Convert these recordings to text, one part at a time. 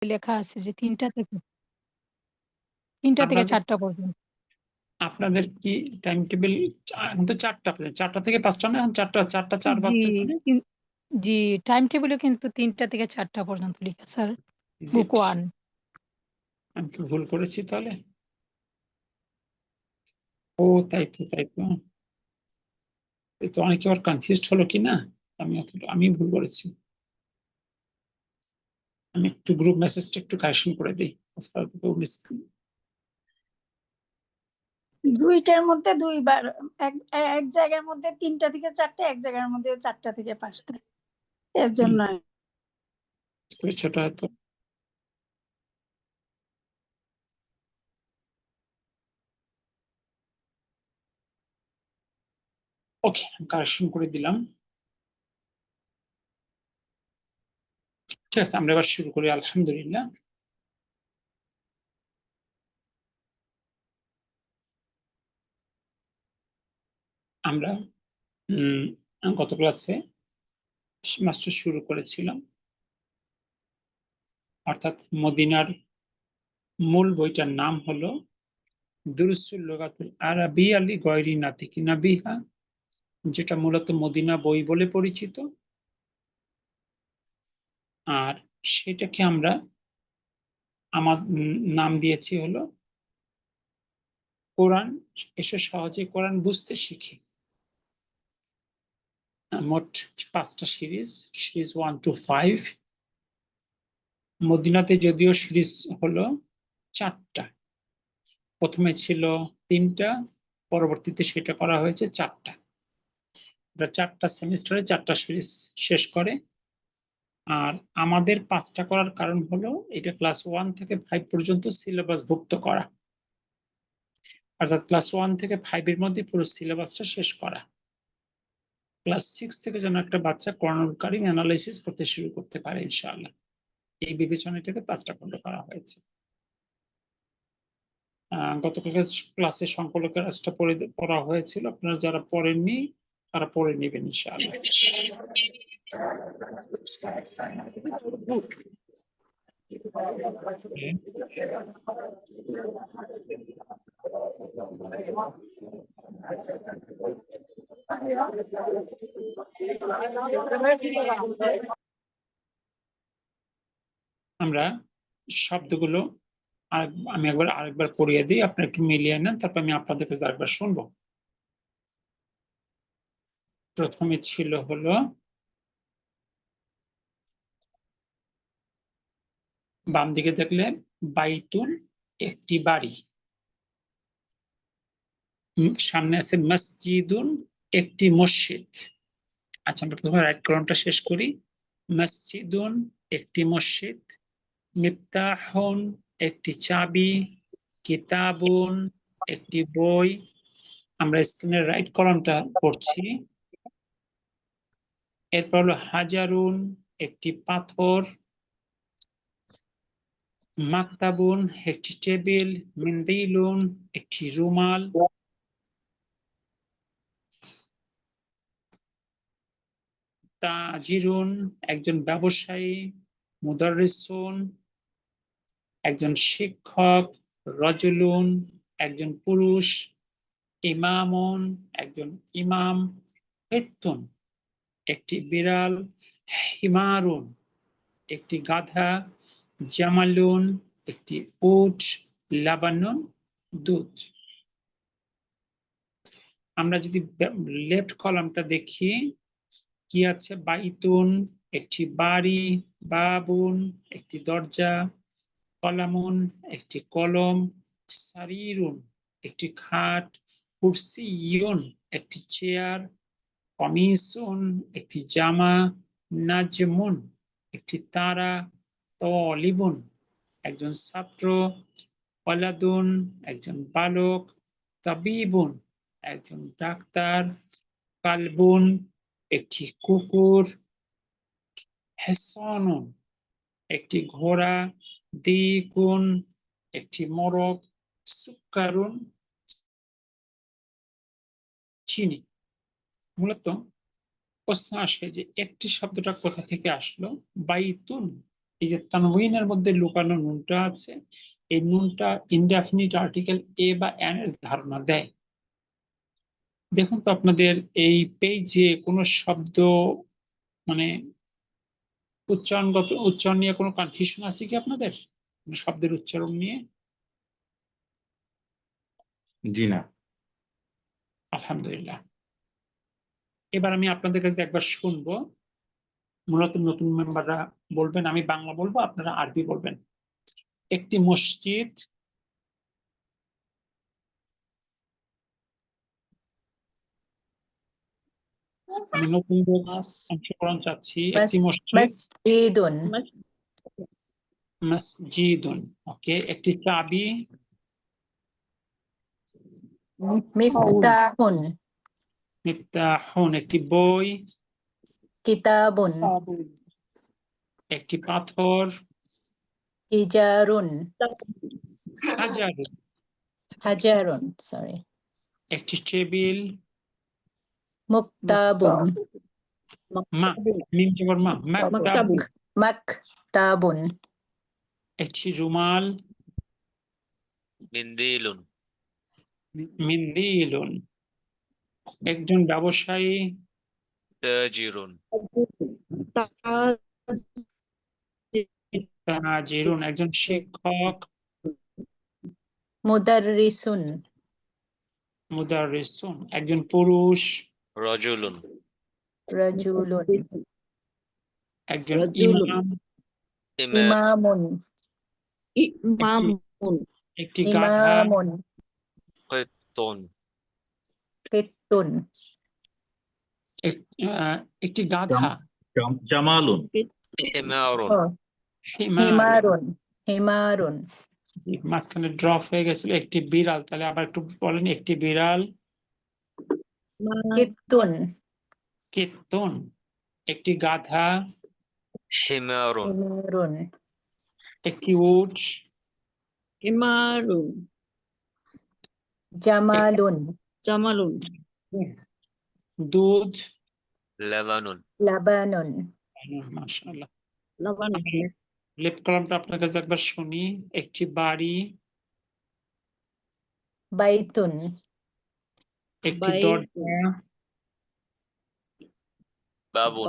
লেখা আছে যে ৩টা থেকে 3টা থেকে আপনাদের 4টা পর্যন্ত। আপনাদের কি টাইম টেবিল? এখন তো 4টা থেকে 5টা না, এখন 4টা 4 জি, বাজতেছে না? কিন জি, টাইম টেবিলে কিন্তু 3টা থেকে 4টা পর্যন্ত লেখা স্যার। ইজ বুক ইট? 1। আমি কি ভুল করেছি তাহলে? ও তাই তো, তাই তো। এই তো অনেকে আবার কনফিউজড হলো কি না, আমি ভুল করেছি। আমি একটু গ্রুপ মেসেজটা একটু কারেকশন করে দিই। দুইটার মধ্যে দুইবার, এক জায়গার মধ্যে 3টা থেকে 4টা, এক জায়গার মধ্যে 4টা থেকে 5টা, এর জন্য। সেটা তো ওকে, কারেকশন করে দিলাম। ঠিক আছে, আমরা এবার শুরু করি। আলহামদুলিল্লাহ। আমরা গত ক্লাসে মাস্টার শুরু করেছিলাম, অর্থাৎ মদিনার মূল বইটার নাম হলো দুরুসুল লুগাতুল আরাবিয়া লি গয়রি নাতিকিনা বিহা, যেটা মূলত মদিনা বই বলে পরিচিত। আর সেটাকে আমরা আমার নাম দিয়েছি হলো কোরআন এসে সহজে কোরআন বুঝতে শিখি। মোট 5টা সিরিজ 1 to 5। মদিনাতে যদিও সিরিজ হলো 4টা, প্রথমে ছিল 3টা, পরবর্তীতে সেটা করা হয়েছে 4টা। 4টা সেমিস্টারে 4টা সিরিজ শেষ করে। আর আমাদের 5টা করার কারণ হলো এটা ক্লাস 1 থেকে 5 পর্যন্ত সিলেবাস ভুক্ত করা, অর্থাৎ ক্লাস 1 থেকে 5 এর মধ্যে পুরো সিলেবাসটা শেষ করা। ক্লাস 6 থেকে যেন একটা বাচ্চা কোরআনুল কারীম অ্যানালাইসিস করতে শুরু করতে পারে ইনশাআল্লাহ, এই বিবেচনায় এটাকে 5টা খণ্ড করা হয়েছে। গত ক্লাসে সংকলকের কাজটা পড়া হয়েছিল, আপনারা যারা পড়েননি তারা পড়ে নেবেন ইনশাআল্লাহ। আমরা শব্দগুলো আমি আরেকবার পড়িয়ে দিই, আপনি একটু মিলিয়ে নেন, তারপর আমি আপনাদের কাছে আরেকবার শুনবো। প্রথমে ছিল হলো বাম দিকে দেখলে বাইতুল, একটি বাড়ি। সামনে আছে মসজিদুন, একটি মসজিদ। আচ্ছা, আমরা প্রথমে রাইট কলামটা শেষ করি। মসজিদুন, একটি মসজিদ। মিফতাহুন, একটি চাবি। কিতাবুন, একটি বই। আমরা স্ক্রিনের রাইট কলামটা পড়ছি। এরপর হলো হাজারুন, একটি পাথর। মাকতাবুন, একটি টেবিল। মিন্দিলুন, একটি রুমাল। তাজিরুন, একজন ব্যবসায়ী। মুদাররিসুন, একজন শিক্ষক। রজুলুন, একজন পুরুষ। ইমামুন, একজন ইমাম। হিত্তুন, একটি বিড়াল। হিমারুন, একটি গাধা। জামালুন, একটি উট। লাবানুন, দুধ। আমরা যদি লেফট কলামটা দেখি, কি আছে? বাইতুন, একটি বাড়ি। বাবুন, একটি দরজা। কলামুন, একটি কলম। সারিরুন, একটি খাট। কুরসিয়ুন, একটি চেয়ার। কমিসুন, একটি জামা। নাজমুন, একটি তারা। তলিবুন, একজন ছাত্র। ওয়ালাদুন, একজন বালক। তাবিবুন, একজন ডাক্তার। কালবুন, একটি কুকুর। হেসানুন, একটি ঘোড়া। দিকুন, একটি মোরগ। সুক্কারুন, চিনি। মূলত প্রশ্ন আসে যে একটি শব্দটা কোথা থেকে আসলো? বাইতুন এই যে তানউইনের মধ্যে লুকানো নুনটা আছে, এই নুনটা ইনডেফিনিট আর্টিকেল এ বা এন এর ধারণা দেয়। দেখুন তো আপনাদের এই পেজে কোনো শব্দ মানে উচ্চারণ নিয়ে কোনো কনফিউশন আছে কি আপনাদের কোনো শব্দের উচ্চারণ নিয়ে? জি না। আলহামদুলিল্লাহ। এবার আমি আপনাদের কাছে একবার শুনবো, মূলত নতুন মেম্বাররা বলবেন, আমি বাংলা বলবো, আপনারা আরবি বলবেন। একটি মসজিদ আমি নতুনদের অংশগ্রহণ চাচ্ছি। একটি মসজিদ, مسجد মসজিদুন, ওকে। একটি চাবি, مفتاح মিফতাহুন। একটি বই, كتاب একটি পাথর, حجار হাজার। حجر sorry একটি টেবিল, مكتب মা, মিম জবর মা, মাকতাব। مكتب একটি রুমাল, মিন্দিলুন মিন্দিলুন। একজন ব্যবসায়ী, তাজিরুন তাজিরুন। একজন শিক্ষক, مدرس মুদাররিসুন। একজন পুরুষ, রাজুলুন رجل একজন রাজুলুন। ইমাম, ইমাম إمام একটি গাধা, إمام কিতুন قط একটি গাধা, জামালুন। হিমারুন হিমার। حمار حمار মাঝখানে ড্রপ হয়ে গেছিল। একটি বিড়াল, তাহলে আবার একটু বলেন। একটি বিড়াল, قط কেতন। একটি গাধা, হিমারুন حمار একটি উট, হিমারুন, جمال জামালুন, দুধ, লাবানুন لبن মাশাআল্লাহ। লবণ, লেফট কলামটা আপনার কাছে একবার শুনি। একটি বাড়ি, بيت একটি বাইতুন, দরজা, বাবুন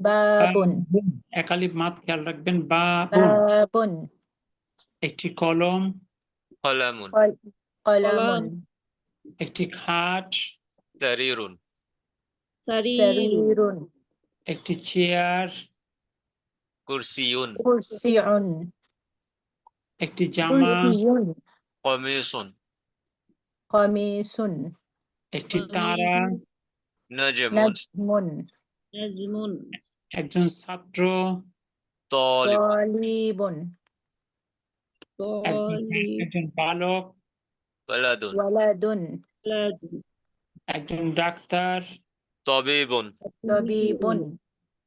বাবুন, باب একালিপ মাত খেয়াল রাখবেন, বাবুন। باب একটি কলম, কলামুন قلم একটি খাট, সারিরুন সারিরুন, سرير একটি চেয়ার, কুরসিয়ুন كرسي একটি জামা, كرسي কমিসুন قميص একটি তারা, নাজমুন نجم নাজমুন, একজন ছাত্র, তালিব طالب একজন বালক, ওয়ালাদুন ولد একজন ডাক্তার, তাবিবুন طبيب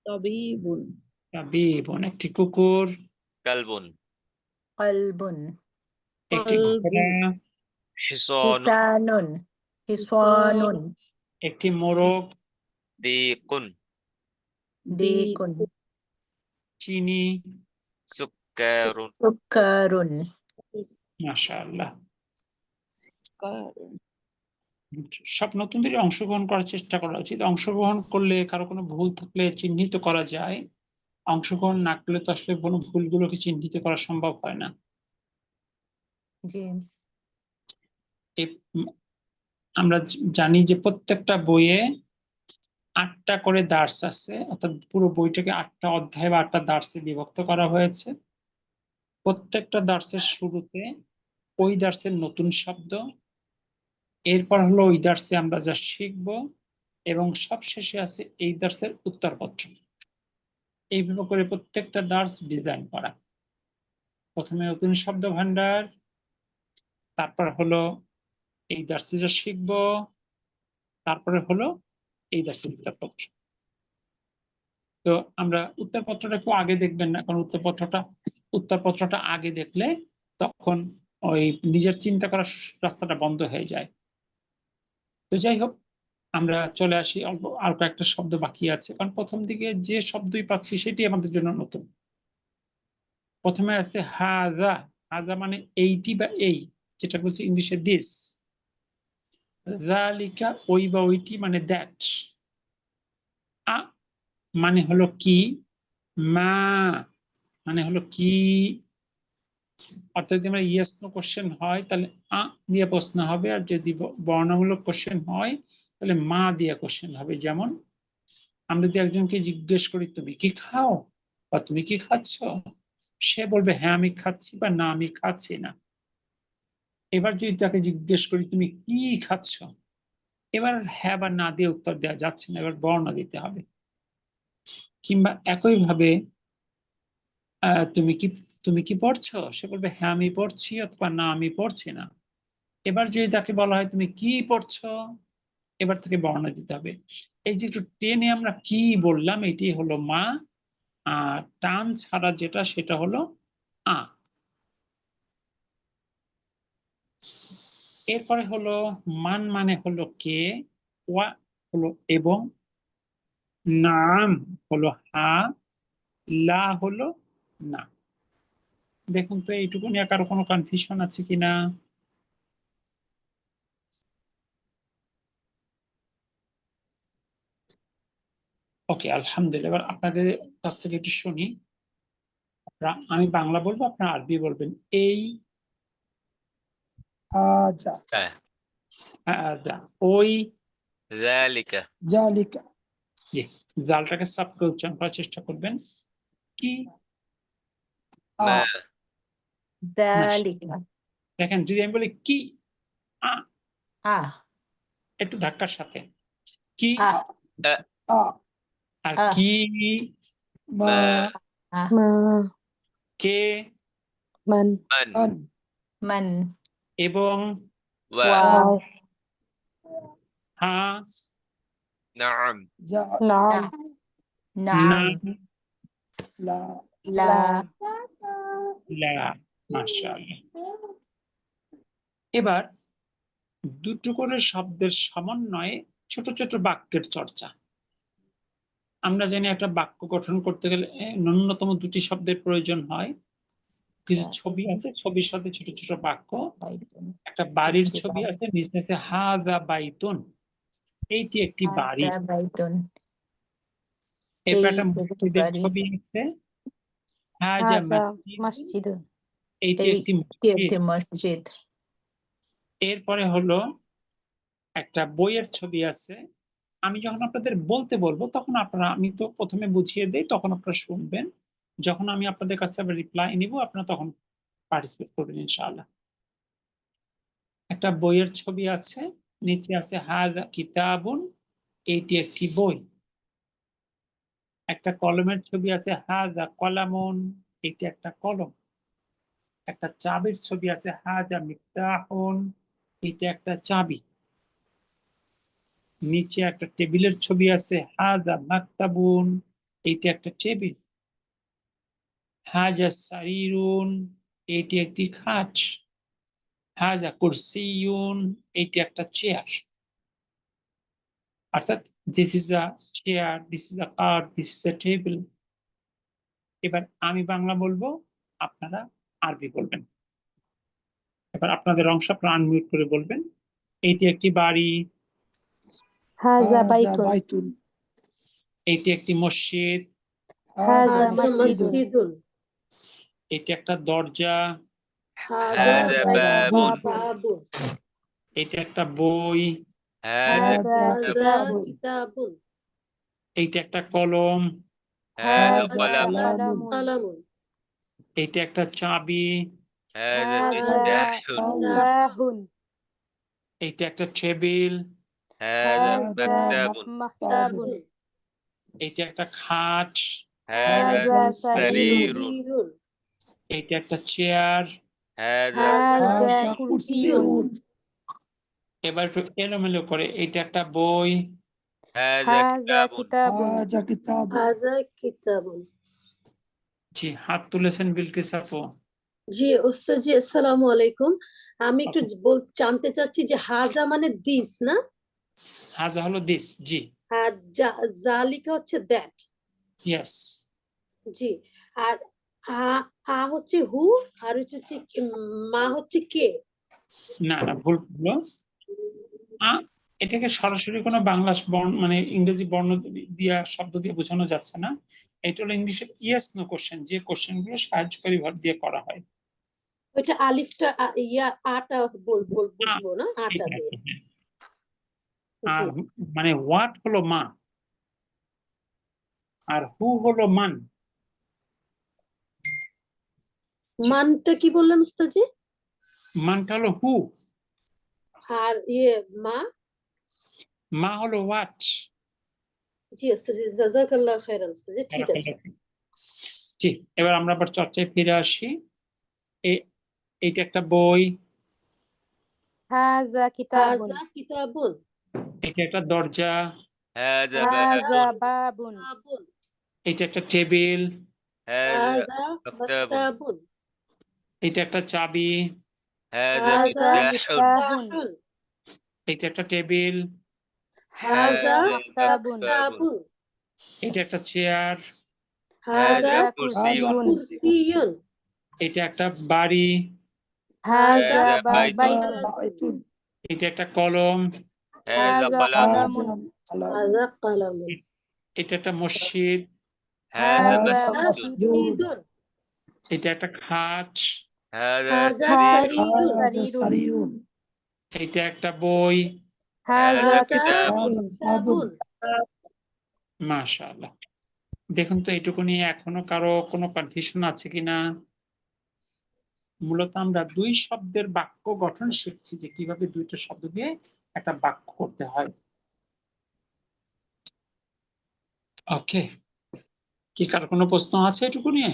তাবিবুন, তাবিবুন। একটি কুকুর, কালবুন قلب একটি ঘোড়া, হিসানুন حصان একটি মোরগ, দিকুন ديك চিনি। সুক্কারুন سكر মাশাআল্লাহ। সব নতুনদের অংশগ্রহণ করার চেষ্টা করা উচিত। অংশগ্রহণ করলে কারো কোনো ভুল থাকলে চিহ্নিত করা যায়। অংশগ্রহণ না করলে তো আসলে কোনো ভুলগুলোকে চিহ্নিত করা সম্ভব হয় না। জি আমরা জানি যে প্রত্যেকটা বইয়ে ৮টা করে দার্স আছে, অর্থাৎ পুরো বইটাকে ৮টা অধ্যায় বা ৮টা দার্সে বিভক্ত করা হয়েছে। প্রত্যেকটা দার্সের শুরুতে ওই দার্সের নতুন শব্দ, এরপর হলো ওই দার্সে আমরা যা শিখব, এবং সবশেষে আছে এই দার্সের উত্তরপত্র। এইভাবে করে প্রত্যেকটা দার্স ডিজাইন করা। প্রথমে নতুন শব্দ ভান্ডার, তারপর হলো এই দার্সে যা শিখব, তারপরে হলো এই দার্সের উত্তরপত্র। তো আমরা উত্তরপত্রটা একটু আগে দেখবেন না, কারণ উত্তরপত্রটা আগে দেখলে তখন ওই নিজের চিন্তা করার রাস্তাটা বন্ধ হয়ে যায়। তো যাই হোক, আমরা চলে আসি। অল্প আর কয়েকটা শব্দ বাকি আছে, কারণ প্রথম দিকে যে শব্দই পাচ্ছি সেটি আমাদের জন্য নতুন। প্রথমে আছে হাজা, হাজা মানে এইটি বা এই, যেটা বলছে ইংলিশে দিস। যালিকা ওই বা ওইটি মানে দ্যাট। আ মানে হলো কি, মা মানে হলো কি। অর্থাৎ যদি আমরা ইয়েস নো কোশ্চেন হয় তাহলে আ দিয়ে প্রশ্ন হবে, আর যদি বর্ণমূলক কোশ্চেন হয় তাহলে মা দিয়ে কোশ্চেন হবে। যেমন আমরা যদি একজনকে জিজ্ঞেস করি তুমি কি খাও বা তুমি কি খাচ্ছ, সে বলবে হ্যাঁ আমি খাচ্ছি বা না আমি খাচ্ছি না। এবার যদি তাকে জিজ্ঞেস করি তুমি কি খাচ্ছ, এবার হ্যাঁ বা না দিয়ে উত্তর দেওয়া যাচ্ছে না, এবার বর্ণ দিতে হবে। কিংবা একই ভাবে তুমি কি পড়ছো, সে বলবে হ্যাঁ আমি পড়ছি অথবা না আমি পড়ছি না। এবার যদি তাকে বলা হয় তুমি কি পড়ছো, এবার তাকে বর্ণ দিতে হবে। এই যে একটু টেনে আমরা কি বললাম এটি হলো মা, আর টান ছাড়া যেটা সেটা হলো আ। এরপরে হলো মান মানে হলো কে, ওয়া হলো এবং, নাম হলো হা, লা হলো না। দেখুন তো এইটুকু নিয়ে কারো কোনো কনফিউশন আছে কিনা? ওকে, আলহামদুলিল্লাহ। এবার আপনাদের কাছ থেকে একটু শুনি। আমি বাংলা বলবো, আপনারা আরবি বলবেন। এই আজা, আজা, ওই, যালিকা, জালিকা। জি, জালটাকে সাফ করে উচ্চারণ করার চেষ্টা করবেন। কি, মা, যালিকা, দেখেন যদি আমি বলি কি, আ, আ, একটু ধাক্কার সাথে কি, আ, আ, আর আ, কি, মা, আ, কে, মান, মান, এবং, ওয়া, ওয়াও, হা, নাম, না, না, নাম, লা, লা, মাশাআল্লাহ। এবার দুটো করে শব্দের সমন্বয়ে ছোট ছোট বাক্যের চর্চা। আমরা জানি একটা বাক্য গঠন করতে গেলে ন্যূনতম দুটি শব্দের প্রয়োজন হয়। কিছু ছবি আছে, ছবির সাথে ছোট ছোট বাক্য। বাইতুন, একটা বাড়ির একটি ছবি বাড়ি। আছে, নিচে আছে হাযা বাইতুন, এইটি একটি বাড়ি। হাযা বাইতুন, এরপর এই একটা একটি মসজিদের বাড়ি। ছবি আছে, হাযা মসজিদ, এইটি এই একটি একটি মসজিদ। মসজিদ। এরপরে হলো একটা বইয়ের ছবি আছে। আমি যখন আপনাদের বলতে বলবো তখন আপনারা, আমি তো প্রথমে বুঝিয়ে দেই, তখন আপনারা শুনবেন। যখন আমি আপনাদের কাছে আবার রিপ্লাই নিব আপনারা তখন পার্টিসিপেট করবেন ইনশাআল্লাহ। একটা বইয়ের ছবি আছে, নিচে আছে হাযা কিতাবুন, এইটি একটি বই। একটা কলমের ছবি আছে, হাযা কলামুন, এটি একটা কলম। একটা চাবির ছবি আছে, হাযা মিফতাহুন, এটা একটা চাবি। নিচে একটা টেবিলের ছবি আছে, হাযা মাকতাবুন, এইটা একটা টেবিল। হাযা সারিরুন, এটি একটি খাট। হাযা কুরসিয়ুন, এটি একটা চেয়ার। অর্থাৎ this is a chair, this is a car, this is a table. এবার আমি বাংলা বলবো, আপনারা আরবি বলবেন। এবার আপনাদের অংশ আপনারা আনমিউট করে বলবেন। এটি একটি বাড়ি, হাযা বাইতুন, এটি একটি মসজিদ, হাযা হাযা মাসজিদুন, মসজিদুন, এটি একটা দরজা, হাযা হাযা বাবুন, বাবুন, এটি একটা বই, হাযা হাযা কিতাবুন, কিতাবুন, এইটা একটা কলম, হাযা হাযা কলামুন, কালামুন, এইটা একটা চাবি, হাযা হাযা মিফতাহুন, মিফতাহুন, এইটা একটা টেবিল, হাযা হাযা মাকতাবুন, মাকতাবুন, এইটা একটা খাট, হাযা হাযা সারিরুন, সারিরুন, এইটা একটা চেয়ার। হাযা হাযা কুরসিয়ুন, কুরসিয়ুন, এবার একটু এলোমেলো করে, এইটা একটা বই, হাযা হাযা কিতাবুন, কিতাবুন, হাযা কিতাবুন। জি, হাত তুলেছেন বিলকিস আপু। জি ওস্তাদ জি, আসসালামু আলাইকুম। আমি একটু জানতে চাচ্ছি যে হাযা মানে দিস না, হাজা হলো দিস, জি, আর জালিকা হচ্ছে দ্যাট। ইয়েস। জি, আর আ আ হচ্ছে হু আর হচ্ছে মা হচ্ছে কে। না না, ভুল হলো। এটাকে সরাসরি কোনো বাংলা মানে ইংরেজি বর্ণ দিয়া শব্দ দিয়ে বোঝানো যাচ্ছে না। এটা হলো ইংলিশে ইয়েস নো কোশ্চেন, যে কোশ্চেন গুলো সাহায্যকারী ভার্ব দিয়ে করা হয়। ওইটা আলিফটা আটা আ, বুঝবো না, আটা এটা, দিয়ে। হ্যাঁ। জি। আর মানে হোয়াট হলো মা, আর হু হলো মান। মানটা কি বললেন উস্তাদজি? মানটা হলো হু, আর মা? মা হলো হোয়াট। জি উস্তাদজি, জাযাকাল্লাহ খাইরান উস্তাদজি, ঠিক আছে। জি, এবার আমরা আবার চর্চায় ফিরে আসি। এইটা একটা বই, হাযা কিতাবুন। হাযা কিতাবুন। এটা একটা দরজা, هذا হাযা باب বাবুন। কিতাবুন। এটা একটা টেবিল, هذا হাযা مكتب মাকতাবুন। এটা একটা চাবি, هذا হাযা مفتاح মিফতাহুন। মিফতাহুন। এটা একটা টেবিল, হাযা হাযা মাকতাবুন। মাকতাবুন। এটা একটা চেয়ার, হাযা هذا হাযা كرسي কুরসিয়ুন। কুরসিয়ুন। এটা একটা বাড়ি, হাযা هذا হাযা بيت বাইতুন। এটা একটা কলম, هذا হাযা قلم কলামুন। হাযা কালামুন। এটা একটা মসজিদ, هذا হাযা হাযা مسجد মসজিদুন। এটা একটা খাট, هذا হাযা سرير সারিরুন। এটা একটা বই। হাযা هذا হাযা كتاب কিতাবুন। মাশাআল্লাহ। দেখুন তো এইটুকু নিয়ে এখনো কারো কোনো কনফিউশন আছে কিনা? মূলত আমরা দুই শব্দের বাক্য গঠন শিখছি, যে কিভাবে দুইটা শব্দ দিয়ে একটা বাক্য করতে হয়। ওকে, কি কার কোনো প্রশ্ন আছে এটুকু নিয়ে?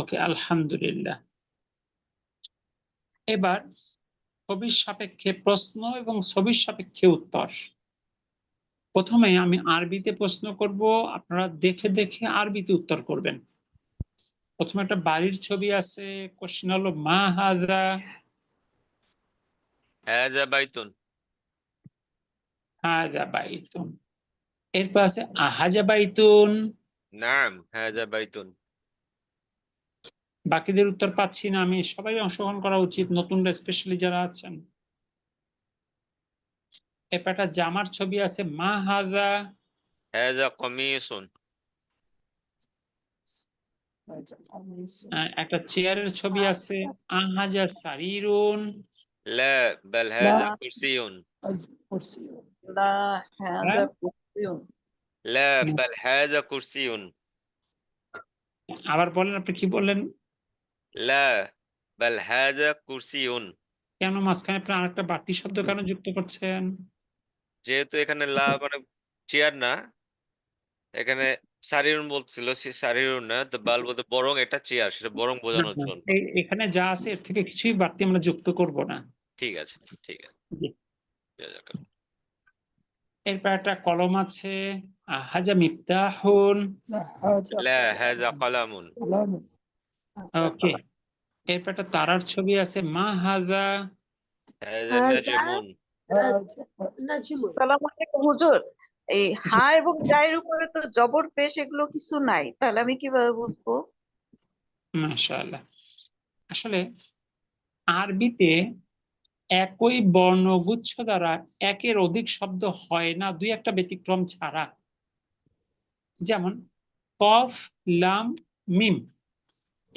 ওকে, আলহামদুলিল্লাহ। এবার ছবির সাপেক্ষে প্রশ্ন এবং ছবির সাপেক্ষে উত্তর। প্রথমে আমি আরবিতে প্রশ্ন করব, আপনারা দেখে দেখে আরবিতে উত্তর করবেন। প্রথমে একটা বাড়ির ছবি আছে, কোশ্চেন হলো মা হাযা। هذا بيت হাযা বাইতুন। এরপর আছে আহাজা বাইতুন। نعم هذا بيت বাকিদের উত্তর পাচ্ছি না আমি, সবাই অংশগ্রহণ করা উচিত, নতুনরা স্পেশালি যারা আছেন। এরপর একটা জামার ছবি আছে মা হাযা। هذا قميص একটা চেয়ারের ছবি আছে আহাজা সারিরুন। لا بل هذا كرسي হ্যাঁ? لا بل هذا كرسي আবার বলেন, আপনি কি বললেন? لا بل هذا كرسي কেন মাঝখানে আপনি আরেকটা বাড়তি শব্দ কেন যুক্ত করছেন? যেহেতু এখানে লা মানে চেয়ার না, এখানে সারিরুন বলছিল, সে সারিরুন না, তো বাল বলতে বরং এটা চেয়ার, সেটা বরং বোঝানোর জন্য। এখানে যা আছে এর থেকে কিছুই বাড়তি আমরা যুক্ত করব না। ঠিক আছে, ঠিক আছে। জি। জাযাকাল্লাহ। এরপর একটা কলম আছে হাজা মিফতাহুন। লা হাযা কলামুন ওকে, এরপর একটা তারার ছবি আছে মা হাজা। হাযা হাযা নাজমুন নাজমুন। সালাম আলাইকুম হুজুর। এই হা এবং জায়ের উপরে তো জবর পেশ এগুলো কিছু নাই, তাহলে আমি কিভাবে বুঝবো? মাশাআল্লাহ। আসলে আরবিতে একই বর্ণগুচ্ছ দ্বারা একের অধিক শব্দ হয় না, দুই একটা ব্যতিক্রম ছাড়া। যেমন কফ, লাম, মিম,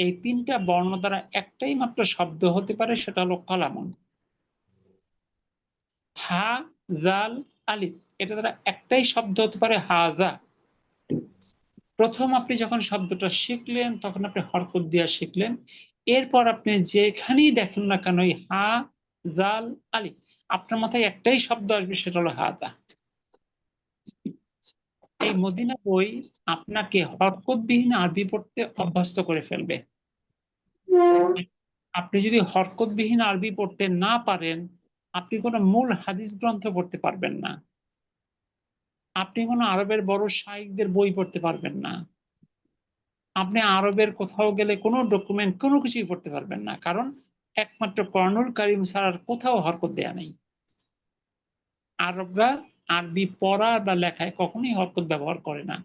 এই তিনটা বর্ণ দ্বারা একটাই মাত্র শব্দ হতে পারে, সেটা হলো কলামুন। হা, জাল, আলিফ, এটা দ্বারা একটাই শব্দ হতে পারে হাযা। প্রথম আপনি যখন শব্দটা শিখলেন তখন আপনি হরকত দিয়া শিখলেন, এরপর আপনি যেখানেই দেখেন না কেন এই হা, জাল, আলিফ, আপনার মাথায় একটাই শব্দ আসবে, সেটা হলো হাযা। এই মদিনা বই আপনাকে হরকতবিহীন আরবি পড়তে অভ্যস্ত করে ফেলবে। আপনি যদি হরকতবিহীন আরবি পড়তে না পারেন, আপনি কোনো মূল হাদিস গ্রন্থ পড়তে পারবেন না, আপনি কোনো আরবের বড় শাইখদের বই পড়তে পারবেন না, আপনি আরবের কোথাও গেলে কোনো ডকুমেন্ট কোনো কিছুই পড়তে পারবেন না, কারণ একমাত্র কোরআনুল কারীম ছাড়া আর কোথাও হরকত দেয়া নেই। আরবরা আরবি পড়া বা লেখায় কখনোই হরকত ব্যবহার করে না।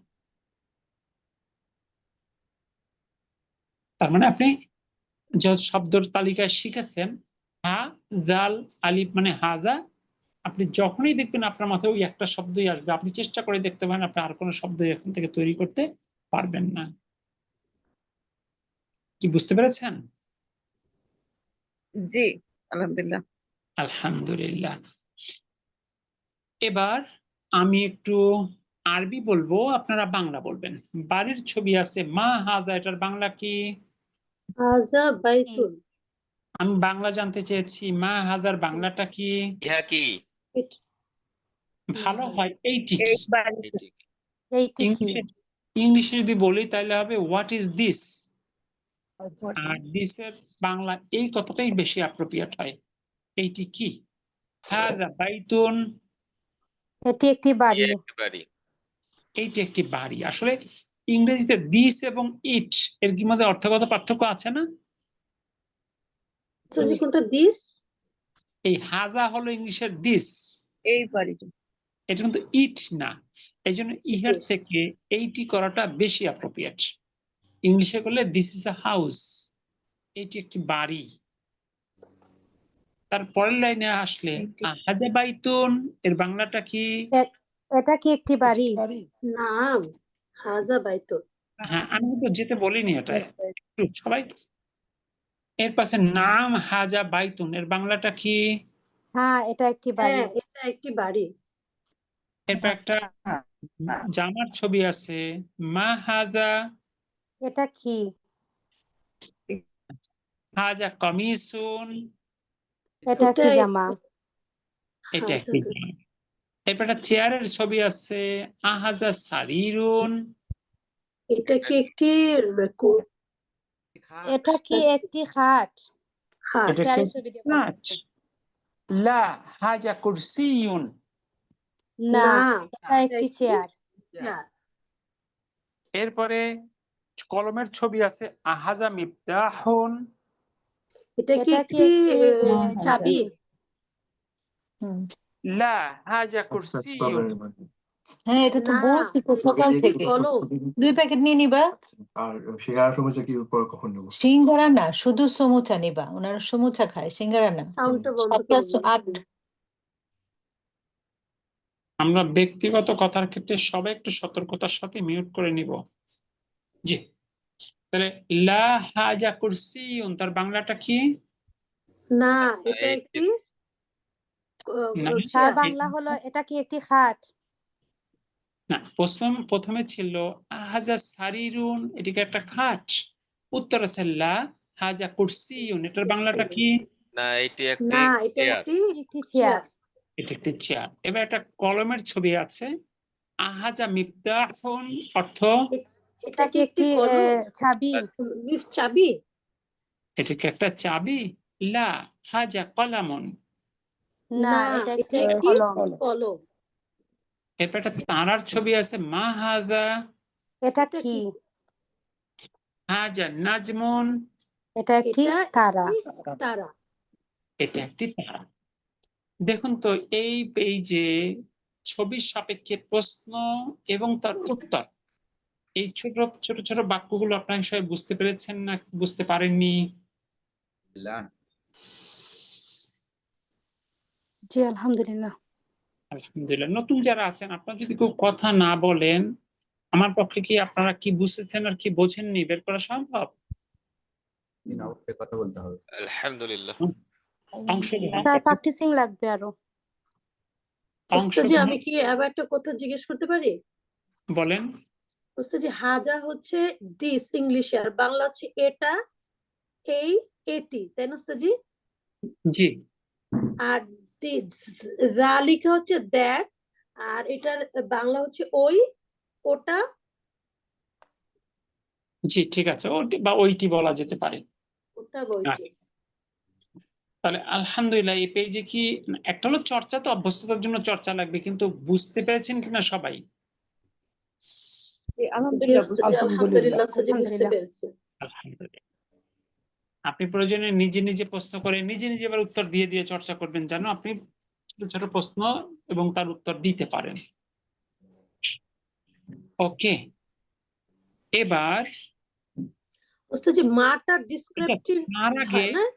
তার মানে আপনি যে শব্দের তালিকায় শিখেছেন হা জাল আলিফ মানে হাজা, আপনি যখনই দেখবেন আপনার মাথায় ওই একটা শব্দই আসবে, আপনি চেষ্টা করে দেখতে পারেন আপনি আর কোনো শব্দ এখান থেকে তৈরি করতে পারবেন না। কি বুঝতে পেরেছেন? জি আলহামদুলিল্লাহ। আলহামদুলিল্লাহ। এবার আমি একটু আরবি বলবো, আপনারা বাংলা বলবেন। বাড়ির ছবি আছে মা হাজা, এটার বাংলা কি? হাজা বাইতুন। আমি বাংলা জানতে চেয়েছি, মা হাজার বাংলাটা কি? ইহা কি? ভালো হয় এইটি কি? এই বাড়ি এটি কি? এইটি কি? ইংলিশে যদি বলি তাহলে হবে হোয়াট ইজ দিস, আর দিস এর বাংলা এই কথাটাই বেশি অ্যাপ্রোপ্রিয়েট হয়। এইটি কি? হাজা বাইতুন, এটি একটি বাড়ি। ইহা একটি বাড়ি। এইটি একটি বাড়ি। আসলে ইংরেজিতে দিস এবং ইট এর কি মধ্যে অর্থগত পার্থক্য আছে না? যে কোনটা দিস? এই হাজা হলো ইংলিশের দিস, এই বাড়িটা। এটা কিন্তু ইট না। এই জন্য ইহার Yes. থেকে এইটি করাটা বেশি অ্যাপ্রোপ্রিয়েট। ইংলিশে করলে দিস ইজ আ হাউস, এটি একটি বাড়ি। তার পরের লাইনে আসলে হাজা বাইতুন এর বাংলাটা কি? এটা কি একটি বাড়ি? নাম হাজা বাইতুন। হ্যাঁ, আমি কিন্তু যেতে বলিনি এটা, একটু সবাই। এর পাশে নাম হাজা বাইতুন এর বাংলাটা কি? হ্যাঁ, এটা একটি বাড়ি। হ্যাঁ, এটা একটি বাড়ি। এরপর একটা জামার ছবি আছে মা হাজা, এটা কি? হাজা কমিসুন, এটা একটি এটাই- জামা। এটা হাজা একটি জামা। এরপর একটা চেয়ারের ছবি আছে আহাজা সারিরুন, এটা কি একটি এটা কি একটি খাট? খাট? এটা চেয়ারের একটি ছবি দিয়ে খাট। বলছে। লা হাজা কুরসিয়ুন, না, না, এটা একটি চেয়ার। চেয়ার। এরপরে কলমের ছবি আছে আহাজা মিফতাহুন, এটা কি এটা কি একটি একটি চাবি? লা হাজা কুরসিয়ুন, হ্যাঁ এটা তো না, বলছি তো সকাল থেকে কলম। 2 প্যাকেট নিয়ে নিবা। আর সিঙ্গারা সমুচা কি পর কখন নেবো? সিঙ্গারা না, শুধু সমুচা নিবা, ওনারা সমুচা খায়, সিঙ্গারা না। সাউন্ডটা বন্ধ 7টা করে দিন। 8 আমরা ব্যক্তিগত কথার ক্ষেত্রে সবাই একটু সতর্কতার সাথে মিউট করে নিব। জি, তাহলে লা হাজা কুরসিয়ুন তার বাংলাটা কি? না, এটা এই- একটি না, তার চেয়ার। বাংলা হলো এটা কি একটি খাট? না, প্রথমে ছিল আহাজা সারিরুন, এটিকে একটা খাট। উত্তর আছে লা হাজা কুরসিয়ুন, এটার বাংলাটা কি? না, এটি একটি না, এটা চেয়ার। একটি একটি চেয়ার। চেয়ার। এটা একটি চেয়ার। এবার একটা কলমের ছবি আছে আহাজা মিফতাহুন, অর্থ এটা কি একটি একটি কলম? চাবি? চাবি? এটা কি একটা চাবি? লা হাজা কলামুন। না, না, এটা এটা একটি একটি কলম। কলম। এরপর একটা তারার ছবি আছে মা হাজা, এটা এটা কি? কি? হাজা নাজমুন, এটা একটি এটা তারা। একটি তারা। এটা একটি তারা। দেখুন তো এই পেজে ছবির সাপেক্ষে প্রশ্ন এবং তার উত্তর, এই ছোট ছোট ছোট বাক্যগুলো আপনারা সবাই বুঝতে পেরেছেন না বুঝতে পারেননি? জি আলহামদুলিল্লাহ। আলহামদুলিল্লাহ। নতুন যারা আছেন আপনারা যদি কেউ কথা না বলেন, আমার পক্ষে কি আপনারা কি বুঝেছেন আর কি বোঝেননি বের করা সম্ভব? কথা বলতে হবে। আলহামদুলিল্লাহ। অংশগ্রহণ তার করতে- প্র্যাকটিসিং লাগবে আরো। ওস্তাজি, আমি কি আবার একটা কথা জিজ্ঞেস করতে পারি? বলেন। ওস্তাজি, হাজা হচ্ছে দিস ইংলিশে, আর বাংলা হচ্ছে এটা, এই, এটি, তাই না ওস্তাজি? জি, আর জালিকা হচ্ছে দ্যাট, আর এটার বাংলা হচ্ছে ওই, ওটা। জি, ঠিক আছে, ওটি বা ওইটি বলা যেতে পারে। ওটা বইটি। আচ্ছা। তাহলে আলহামদুলিল্লাহ এই পেজে কি একটা হলো চর্চা, তো অভ্যস্ততার জন্য চর্চা লাগবে, কিন্তু বুঝতে পেরেছেন কিনা সবাই? জি, জি আলহামদুলিল্লাহ ওস্তাজি, আলহামদুলিল্লাহ ওস্তাজি, বুঝতে আলহামদুলিল্লাহ। পেরেছি। আলহামদুলিল্লাহ। আপনি প্রয়োজনে নিজে নিজে প্রশ্ন করে নিজে নিজে এবার উত্তর দিয়ে দিয়ে চর্চা করবেন, যেন আপনি ছোট ছোট প্রশ্ন এবং তার উত্তর দিতে পারেন। ওকে, এবার ওস্তাদজি মাটা আচ্ছা, ডিসক্রিপটিভ তার আগে হয় না মাটা?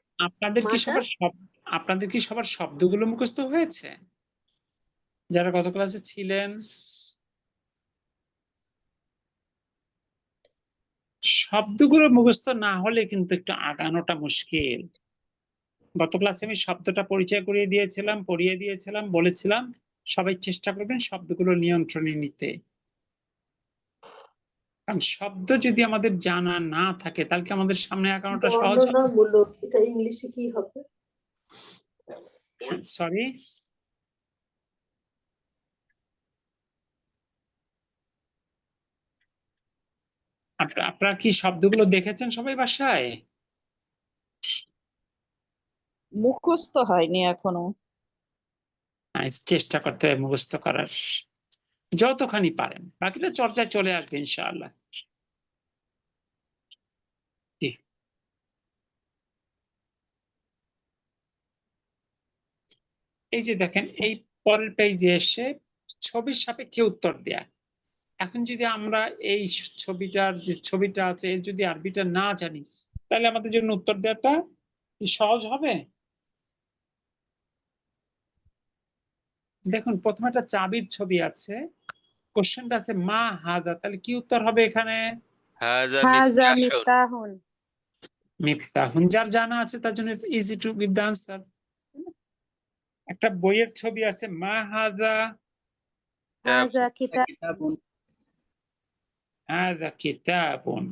আপনাদের কি সবার শব্দগুলো মুখস্থ হয়েছে যারা গত ক্লাসে ছিলেন? শব্দগুলো মুখস্থ না হলে কিন্তু একটু আগানোটা মুশকিল। গত ক্লাসে আমি শব্দটা পরিচয় করিয়ে দিয়েছিলাম, পড়িয়ে দিয়েছিলাম, বলেছিলাম সবাই চেষ্টা করবেন শব্দগুলো নিয়ন্ত্রণে নিতে। কারণ শব্দ যদি আমাদের জানা না থাকে তাহলে কি আমাদের সামনে আগানোটা সহজ হবে? বর্ণনামূলক এটা ইংলিশে কি হবে? সরি, আপনারা কি শব্দগুলো দেখেছেন সবাই বাসায়? মুখস্থ হয়নি এখনো। চেষ্টা করতে হবে মুখস্থ করার যতখানি পারেন, বাকিটা চর্চায় চলে আসবে ইনশাআল্লাহ। জি। এই যে দেখেন, এই পরের পেজে এসে ছবির সাপেক্ষে উত্তর দেয়া। এখন যদি আমরা এই ছবিটা আছে এর যদি আরবিটা না জানি তাহলে আমাদের জন্য উত্তর দেওয়াটা কি সহজ হবে? দেখুন প্রথমে একটা চাবির ছবি আছে, কোশ্চেনটা আছে মা হাজা, তাহলে কি উত্তর হবে এখানে? হাযা হাযা মিফতাহুন। মিফতাহুন। মিফতাহুন। যার জানা আছে তার জন্য easy to give the answer. একটা বইয়ের ছবি আছে মা হাজা, হাযা কিতাব। হাজা কিতাবুন।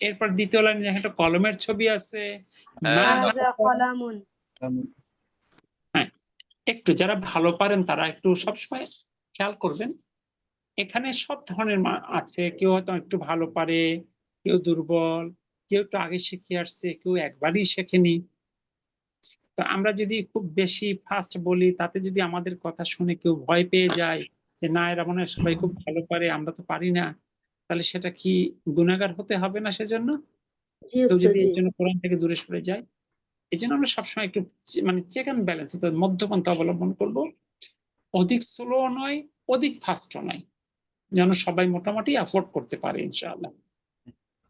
এরপর দ্বিতীয় লাইনে একটা কলমের ছবি আছে মা হাযা হাযা কলামুন। হ্যাঁ, একটু যারা ভালো পারেন তারা একটু সবসময় খেয়াল করবেন, এখানে সব ধরনের আছে। কেউ হয়তো একটু ভালো পারে, কেউ দুর্বল, কেউ একটু আগে শিখে আসছে, কেউ একবারই শেখেনি। তো আমরা যদি খুব বেশি ফাস্ট বলি তাতে যদি আমাদের কথা শুনে কেউ ভয় পেয়ে যায় যে না এরা মনে হয় সবাই খুব ভালো পারে, আমরা তো পারি না, তাহলে সেটা কি গুনাহগার হতে হবে না সেজন্য? জি কেউ যদি ওস্তাদজি। এর জন্য কোরআন থেকে দূরে সরে যায়। এই জন্য আমরা সবসময় একটু মানে চেক অ্যান্ড ব্যালেন্স অর্থাৎ মধ্যপন্থা অবলম্বন করব। অধিক স্লো নয়, অধিক ফাস্টও নয়, যেন সবাই মোটামুটি অ্যাফোর্ড করতে পারে ইনশাআল্লাহ।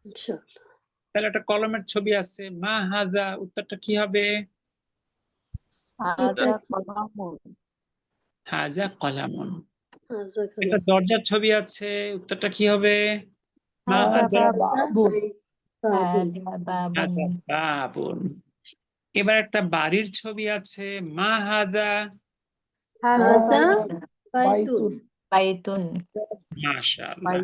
ইনশাআল্লাহ। তাহলে একটা কলমের ছবি আছে মা হাজা, উত্তরটা কি হবে? এটা কি? হাজা কলামুন। হাজা একটা কালাম। দরজার ছবি আছে, উত্তরটা কি হবে? মা হাযা হাজা বাবুন। বাবুন। হাজা বাবুন। এবার একটা বাড়ির ছবি আছে মা হাজা, হাযা হাজা বাইতুন। বাইতুন। বাইতুন। মাশাআল্লাহ।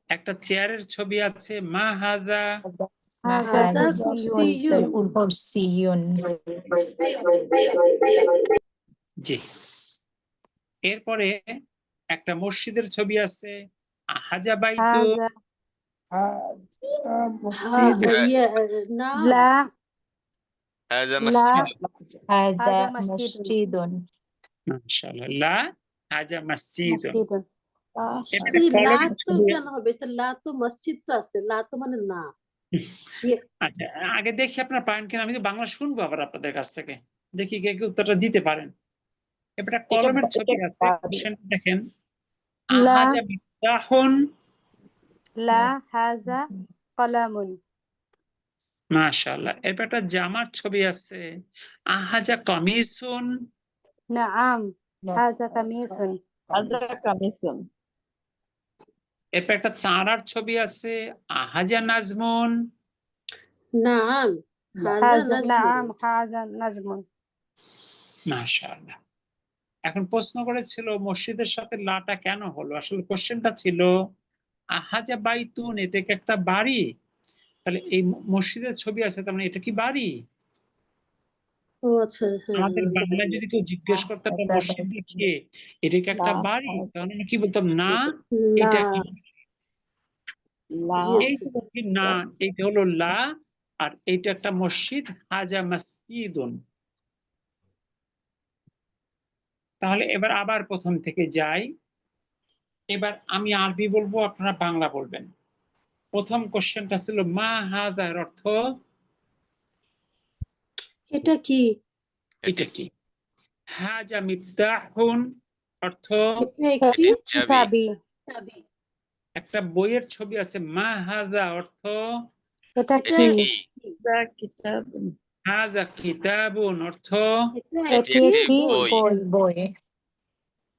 একটা চেয়ারের ছবি আছে মা হাজা, হাযা হাজা কুরসিয়ুন। কুরসিয়ুন। কুরসিয়ুন। জি। এরপরে একটা মসজিদের ছবি আছে হাজা বাইতু, হাযা না লা হাযা লা মাসজিদুন। হাযা হাযা মসজিদুন। মসজিদুন। মাশাআল্লাহ। লা হাজা মসজিদুন। মসজিদুন। এবারে লা কলমের তো ছবি। কেন হবে? এটা লা তো মসজিদ তো আছে, লা তো মানে না। আচ্ছা, আগে দেখি আপনারা পারেন কিনা, আমি তো বাংলা শুনবো আবার আপনাদের কাছ থেকে, দেখি কে কে উত্তরটা দিতে পারেন। এবারে কলমের ছবি আছে, কোশ্চেনটা দেখেন লা আহাজা মিফতাহুন। লা হাযা কলামুন। মাশাআল্লাহ। এরপর একটা জামার ছবি আছে আহাজা কামিসুন। নাআম হাযা কামিসুন। এরপর একটা তারার ছবি আছে আহাজা নাজমুন। নাম হাজা হাযা নাজমুন। নাআম হাযা নাজমুন। মাশাআল্লাহ। এখন প্রশ্ন করেছিল মসজিদের সাথে লাটা কেন হলো, আসলে কোশ্চেনটা ছিল আহাজা বাইতুন, এটা কি একটা বাড়ি? তাহলে এই মসজিদের ছবি আছে, তার মানে এটা কি বাড়ি? ও আচ্ছা, হ্যাঁ। আমাদের বাংলায় যদি কেউ জিজ্ঞেস করতে একটা মসজিদ দেখিয়ে এটা কি একটা বাড়ি, তাহলে আমি কি বলতাম? না, না, এটা কি? জি এইটা ওস্তাদ। হচ্ছে না, এইটা হলো লা, আর এইটা একটা মসজিদ হাজা মসজিদুন। তাহলে এবার আবার প্রথম থেকে যাই। এবার আমি আরবি বলবো, আপনারা বাংলা বলবেন। প্রথম কোশ্চেনটা ছিল মা হাজার অর্থ, এটা কি? এটা কি? হাজা মিফতাহুন অর্থ, এটা একটি চাবি। চাবি। চাবি। একটা বইয়ের ছবি আছে মা হাজা অর্থ, এটা এটা কি কি? হাজা কিতাবুন। হাজা কিতাবুন অর্থ এটি এটি একটি একটি বই। বই বই।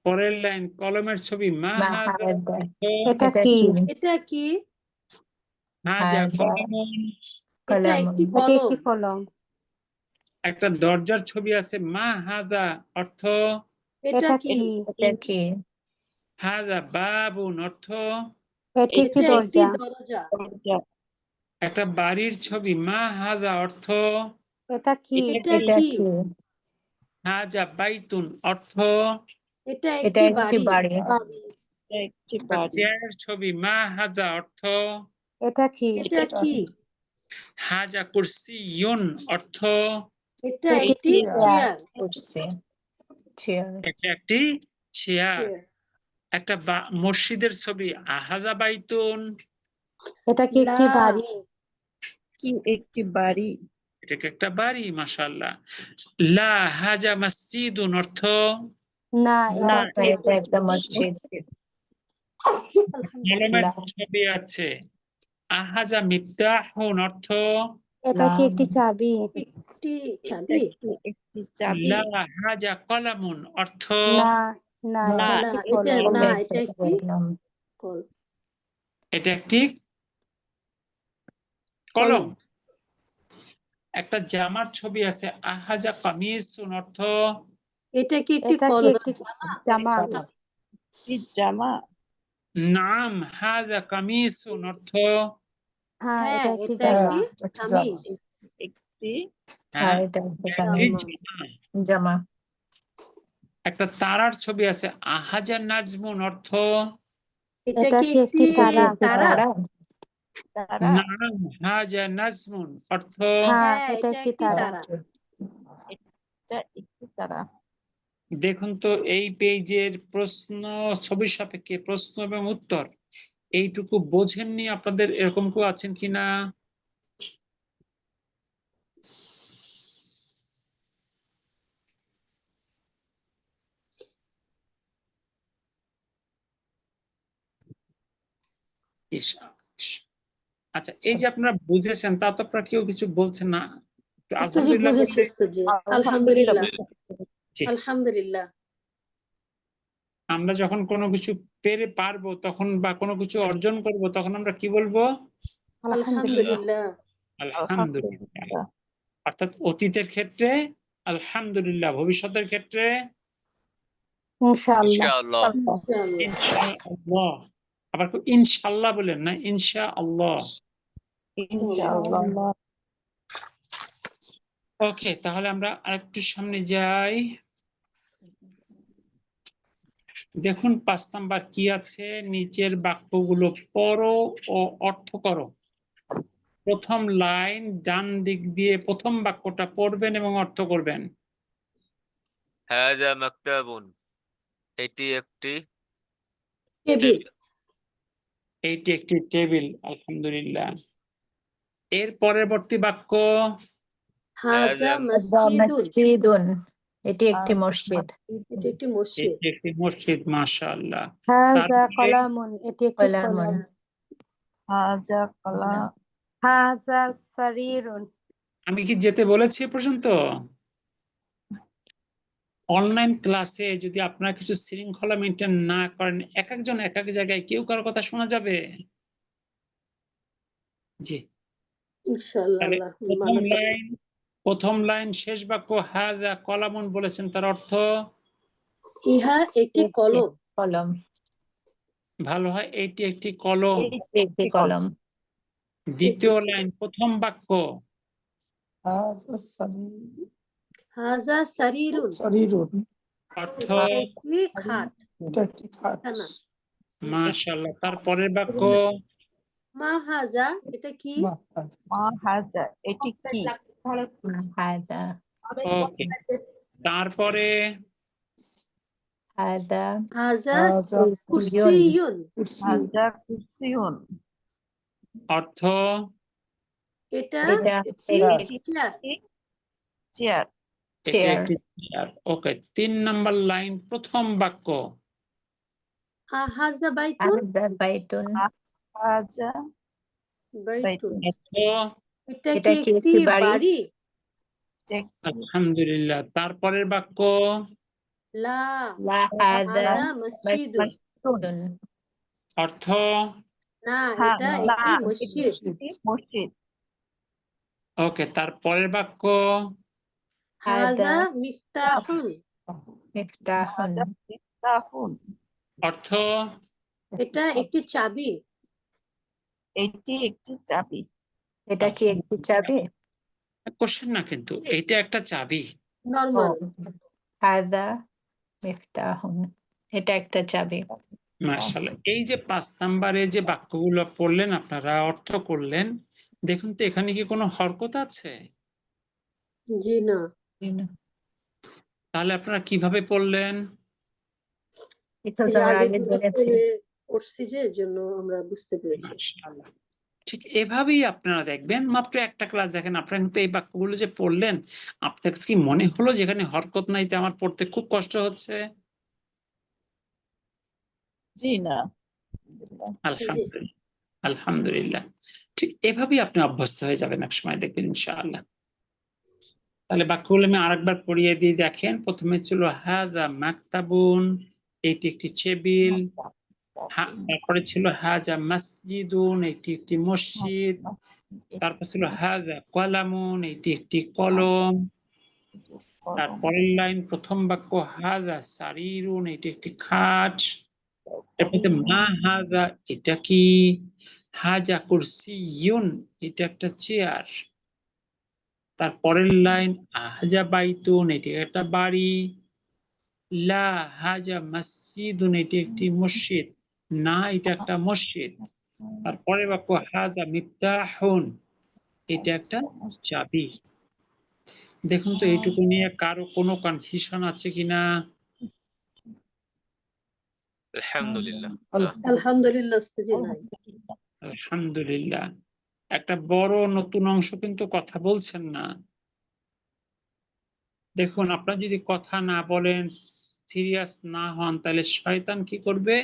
পরের লাইন কলমের ছবি মা মা হাজা হাদা। অর্থ এটা এটা কি কি? এটা কি? হাজা হাদা কলমুন। এটা কলামুন। একটি এটি কলম। একটি কলম একটা দরজার ছবি আছে মা হাজা অর্থ এটা এটা কি? কি? এটা কি? হাজা বাবুন অর্থ এটি একটি এটা একটি দরজা দরজা। দরজা। একটা বাড়ির ছবি মা হাজা অর্থ এটা কি? এটা এটা কি? কি? হাজা বাইতুন অর্থ এটা এটা একটি একটি বাড়ি। বাড়ি। এটা একটি একটা বাড়ি। চেয়ারের ছবি মা হাজা অর্থ এটা কি? এটা কি? হাজা কুরসিয়ুন অর্থ এটা এটি একটি একটি চেয়ার। কুরসি। চেয়ার। এটা একটি চেয়ার। চেয়ার। একটা মসজিদের ছবি আহাজা বাইতুন এটা কি একটি লা। বাড়ি? কি একটি বাড়ি? এটা কি একটা বাড়ি? মাশাআল্লাহ। লা হাজা মসজিদুন অর্থ না না, এটা একটি এটা একটা মসজিদ। কলমের লা। ছবি আছে আহাজা মিফতাহুন অর্থ এটা কি একটি চাবি? একটি এটা চাবি। কি একটি চাবি? লা হাজা কলামুন অর্থ না না না, এটা একটি এটা কলম না, এটা এটা একটি কলম। কল। এটা একটি কলম। একটা জামার ছবি আছে আহাজা কামিসুন অর্থ এটা কি একটি এটা কি কলম? একটি জামা? কি জামা? নাম হাজা কামিসুন অর্থ হ্যাঁ হ্যাঁ, এটা একটি এটা জামা। একটি কামিজ। একটি হ্যাঁ, হ্যাঁ, এটা একটা একটি কামিজ। জামা। জামা। একটা তারার ছবি আছে আহাজা নাজমুন অর্থ এটা কি একটি তারা? তারা? তারা। নাম হাজা নাজমুন অর্থ হ্যাঁ হ্যাঁ, এটা একটি একটি তারা। তারা। এটা একটি তারা। দেখুন তো এই পেজের প্রশ্ন ছবির সাপেক্ষে প্রশ্ন এবং উত্তর এইটুকু বোঝেননি আপনাদের এরকম কেউ আছেন কিনা? ইস, ইস। আচ্ছা, এই যে আপনারা বুঝেছেন তা তো আপনারা কেউ কিছু বলছেন না। একটু উস্তাদজি আলহামদুলিল্লাহ বুঝেছি বললে। উস্তাদজি। আলহামদুলিল্লাহ। আলহামদুলিল্লাহ। জি। আলহামদুলিল্লাহ। আমরা যখন কোনো কিছু পেরে পারবো তখন বা কোনো কিছু অর্জন করব তখন আমরা কি বলবো? আলহামদুলিল্লাহ। আলহামদুলিল্লাহ। আলহামদুলিল্লাহ। অর্থাৎ অতীতের ক্ষেত্রে আলহামদুলিল্লাহ, ভবিষ্যতের ক্ষেত্রে ইনশাআল্লাহ। ইনশাআল্লাহ। ইনশাআল্লাহ। ইনশাআল্লাহ। আবার খুব ইনশাআল্লাহ বলেন না, ইনশাআল্লাহ। ইনশাআল্লাহ। ওকে, তাহলে আমরা আরেকটু সামনে যাই। দেখুন 5 নাম্বার কি আছে, নিচের বাক্যগুলো পড়ো ও অর্থ করো। প্রথম লাইন ডান দিক দিয়ে প্রথম বাক্যটা পড়বেন এবং অর্থ করবেন। হাজা মাকতাবুন। এটি একটি টেবিল। টেবিল। এইটি একটি টেবিল। আলহামদুলিল্লাহ। এর পরবর্তী বাক্য হাজা হাদা মসজিদুন। মসজিদুন। এটি একটি মসজিদ। এটা একটি মসজিদ। এটি একটি মসজিদ। মাশাআল্লাহ। হাযা তারপরে কলামুন। এটি একটি কলামুন। কলম। হাজা কলা। হাযা সারিরুন। আমি কি যেতে বলেছি এ পর্যন্ত? অনলাইন ক্লাসে যদি আপনারা কিছু শৃঙ্খলা মেনটেন না করেন, এক একজন এক এক জায়গায় কেউ কারো কথা শোনা যাবে? জি। ইনশাআল্লাহ। তাহলে আল্লাহ প্রথম লাইন শেষ বাক্য হাযা কলামুন বলেছেন, তার অর্থ ইহা একটি কলম। কলম। ভালো হয় এটি একটি কলম। এটি একটি কলম। দ্বিতীয় লাইন প্রথম বাক্য হাজা সারিরুন। অর্থ একটি খাট। বিছানা। মাশাআল্লাহ। তারপরের বাক্য মা হাজা, এটা কি? মা হাজা। এটি কি? হাদা। ওকে। তারপরে হাদা হাজা কুরসিয়ুন। কুরসিয়ুন। হাজা কুরসিয়ুন। অর্থ এটা এটা একটি চেয়ার। চেয়ার। এটি চেয়ার। একটি চেয়ার। ওকে। 3 নাম্বার লাইন প্রথম বাক্য হাজা বাইতুন। হাদা বাইতুন। হাজা বাইতুন। অর্থ এটা এটা কি কি একটি একটি বাড়ি? বাড়ি? আলহামদুলিল্লাহ। তারপরের বাক্য লা লা হাদা হাযা মসজিদুন। মাসজিদুন। অর্থ না, হ্যাঁ এটা না একটি মসজিদ। একটি মসজিদ। ওকে। তারপরের বাক্য হাযা মিফতাহুন। মিফতাহুন। হাজা মিফতাহুন। অর্থ এটা একটি চাবি। এটি একটি চাবি। এটা কি একটি চাবি? কোশ্চেন না, কিন্তু এইটা একটা চাবি। ও নরমাল। হাদা মিফতাহুন। এটা একটা চাবি। মাশাআল্লাহ। এই যে 5 নাম্বারে যে বাক্যগুলো পড়লেন আপনারা, অর্থ করলেন, দেখুন তো এখানে কি কোনো হরকত আছে? জি না। তাহলে আপনারা কিভাবে পড়লেন? Because এই আমরা আগে আগেগুলো জেনেছি। পড়ছি যে, এর জন্য আমরা বুঝতে পেরেছি। মাশাআল্লাহ। ঠিক এভাবেই আপনারা দেখবেন, মাত্র একটা ক্লাস দেখেন, আপনারা কিন্তু এই বাক্যগুলো যে পড়লেন, আপনার কাছে কি মনে হলো যেখানে হরকত নাই, আমার পড়তে খুব কষ্ট হচ্ছে? জি না। আলহামদুলিল্লাহ, আলহামদুলিল্লাহ। ঠিক এভাবেই আপনি অভ্যস্ত হয়ে যাবেন, এক সময় দেখবেন ইনশাআল্লাহ। তাহলে বাক্যগুলো আমি আরেকবার পড়িয়ে দিই, দেখেন। প্রথমে ছিল হাযা মাকতাবুন, এটি একটি টেবিল। তারপরে ছিল হাযা মসজিদুন, এটি একটি মসজিদ। তারপর ছিল হাযা কলামুন, এটি একটি কলম। তারপরের লাইন, প্রথম বাক্য হাযা সারিরুন, এটি একটি খাট। এরপর মা হাযা, এটা কি? হাযা কুরসিয়ুন, এটা একটা চেয়ার। তারপরের লাইন হাযা বাইতুন, এটি একটা বাড়ি। লা হাযা মসজিদুন, এটি একটি মসজিদ। না, এটা একটা মসজিদ। তারপরের বাক্য হাযা মিফতাহুন, এটা একটা চাবি। দেখুন তো এইটুকু নিয়ে কারো কোনো কনফিউশন আছে কিনা? আলহামদুলিল্লাহ। আলহামদুলিল্লাহ উস্তাদ, জি নাই। আলহামদুলিল্লাহ। একটা বড় নতুন অংশ কিন্তু কথা বলছেন না। দেখুন, আপনারা যদি কথা না বলেন, সিরিয়াস না হন, তাহলে শয়তান কি করবে?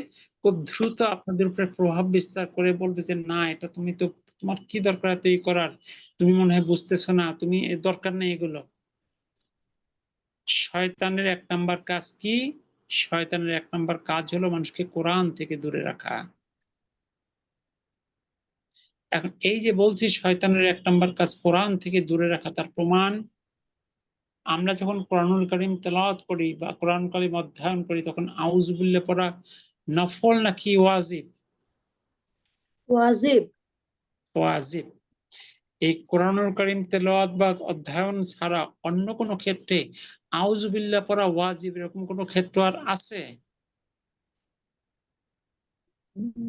খুব দ্রুত আপনাদের উপরে প্রভাব বিস্তার করে বলবে যে, না, এটা তুমি তো, তোমার কি দরকার এত ই করার, তুমি মনে হয় বুঝতেছো না, তুমি দরকার নেই এগুলো। শয়তানের 1 নাম্বার কাজ কি? শয়তানের 1 নাম্বার কাজ হলো মানুষকে কোরআন থেকে দূরে রাখা। এখন এই যে বলছি শয়তানের 1 নাম্বার কাজ কোরআন থেকে দূরে রাখা, তার প্রমাণ আমরা যখন কোরআনুল কারীম তেলাওয়াত করি বা কোরআন কারীম অধ্যয়ন করি, তখন আউযু বিল্লাহ পড়া নফল নাকি ওয়াজিব? ওয়াজিব। ওয়াজিব। এই কোরআনুল কারীম তেলাওয়াত বা অধ্যয়ন ছাড়া অন্য কোনো ক্ষেত্রে আউযু বিল্লাহ পড়া ওয়াজিব, এরকম কোনো ক্ষেত্র আর আছে?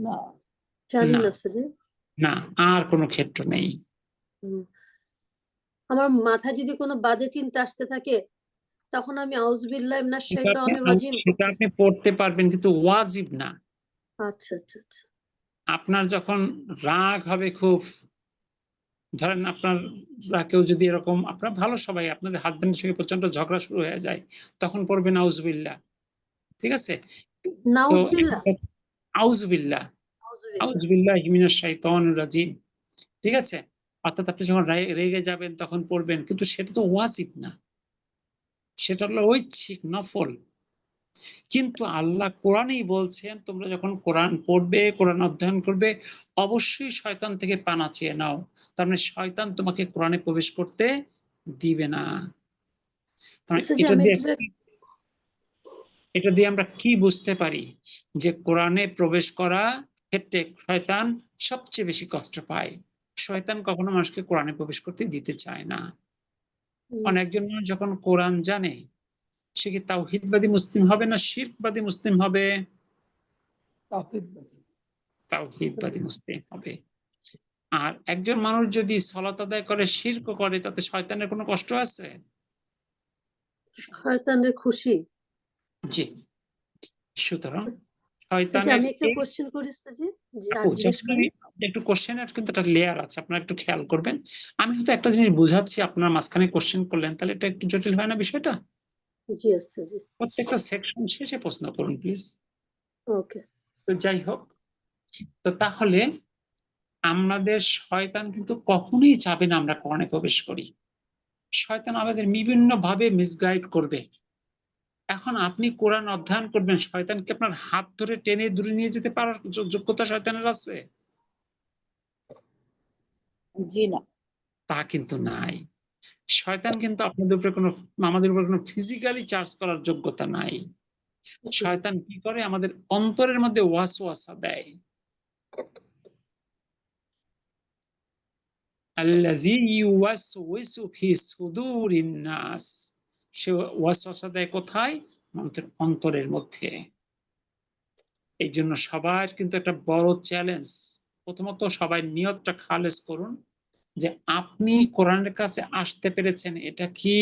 না। জানি না, না উস্তাদ। না, আর কোনো ক্ষেত্র নেই। আমার মাথায় যদি কোনো বাজে চিন্তা আসতে থাকে, তখন আমি আউযুবিল্লাহি মিনাশ শাইতানির রাজিম। সেটা আপনি পড়তে পারবেন, কিন্তু ওয়াজিব না। আচ্ছা আচ্ছা আচ্ছা। আপনার যখন রাগ হবে খুব, ধরেন আপনারা কেউ যদি এরকম, আপনারা ভালো সবাই, আপনাদের হাসব্যান্ডের সঙ্গে প্রচন্ড ঝগড়া শুরু হয়ে যায়, তখন পড়বেন আউযুবিল্লাহ। ঠিক আছে? তো নাউজুবিল্লাহ। আউযুবিল্লাহ, আউযুবিল্লাহ। আউযুবিল্লাহি মিনাশ শাইতানির রাজিম। ঠিক আছে? অর্থাৎ আপনি যখন রেগে যাবেন তখন পড়বেন, কিন্তু সেটা তো ওয়াজিব না, সেটা হলো ঐচ্ছিক, নফল। কিন্তু আল্লাহ কোরআনেই বলছেন, তোমরা যখন কোরআন পড়বে, কোরআন অধ্যয়ন করবে, অবশ্যই শয়তান থেকে পানা চেয়ে নাও। তার মানে শয়তান তোমাকে কোরআনে প্রবেশ করতে দিবে না। তার মানে উস্তাদ জি, এটা আমি দিয়ে একটা এটা দিয়ে আমরা কি বুঝতে পারি? যে কোরআনে প্রবেশ করা ক্ষেত্রে শয়তান সবচেয়ে বেশি কষ্ট পায়। শয়তান কখনো মানুষকে কোরআনে প্রবেশ করতে দিতে চায় না। অনেকজন মানুষ যখন কোরআন জানে, সে কি তাওহীদবাদী মুসলিম হবে না শিরকবাদী মুসলিম হবে? তাওহীদবাদী মুসলিম হবে। আর একজন মানুষ যদি সালাত আদায় করে, শিরক করে, তাতে শয়তানের কোনো কষ্ট আছে? শয়তানের খুশি। জি। সুতরাং আচ্ছা, শয়তানের আমি একটা এই কোশ্চেন করি উস্তাদ জি, আর আপু, জিজ্ঞেস যখন করি। আমি একটু কোশ্চেনের কিন্তু একটা লেয়ার আছে, আপনারা একটু খেয়াল করবেন। আমি হয়তো একটা জিনিস বুঝাচ্ছি, আপনার মাঝখানে কোশ্চেন করলেন, তাহলে এটা একটু জটিল হয় না বিষয়টা? জি উস্তাদ জি। প্রত্যেকটা সেকশন শেষে প্রশ্ন করুন প্লিজ। ওকে। তো যাই হোক, তো তাহলে আমাদের শয়তান কিন্তু কখনোই চাবে না আমরা কোরআনে প্রবেশ করি। শয়তান আমাদের বিভিন্ন ভাবে মিসগাইড করবে। এখন আপনি কোরআন অধ্যয়ন করবেন, শয়তান কি আপনার হাত ধরে টেনে দূরে নিয়ে যেতে পারার যোগ্যতা শয়তানের আছে? জি না। তা কিন্তু নাই। শয়তান কিন্তু আমাদের উপরে কোনো ফিজিক্যালি চার্জ করার যোগ্যতা নাই। শয়তান কি করে? আমাদের অন্তরের মধ্যে ওয়াসওয়াসা দেয়। আল্লাযী ইউওয়াসওয়িসু ফি সুদুরিন নাস। সে ওয়াসওয়াসা দেয় কোথায়? আমাদের অন্তরের মধ্যে। এই জন্য সবার কিন্তু একটা বড় চ্যালেঞ্জ। প্রথমত সবাই নিয়তটা খালেস করুন যে আপনি কোরআনের কাছে আসতে পেরেছেন, এটা কি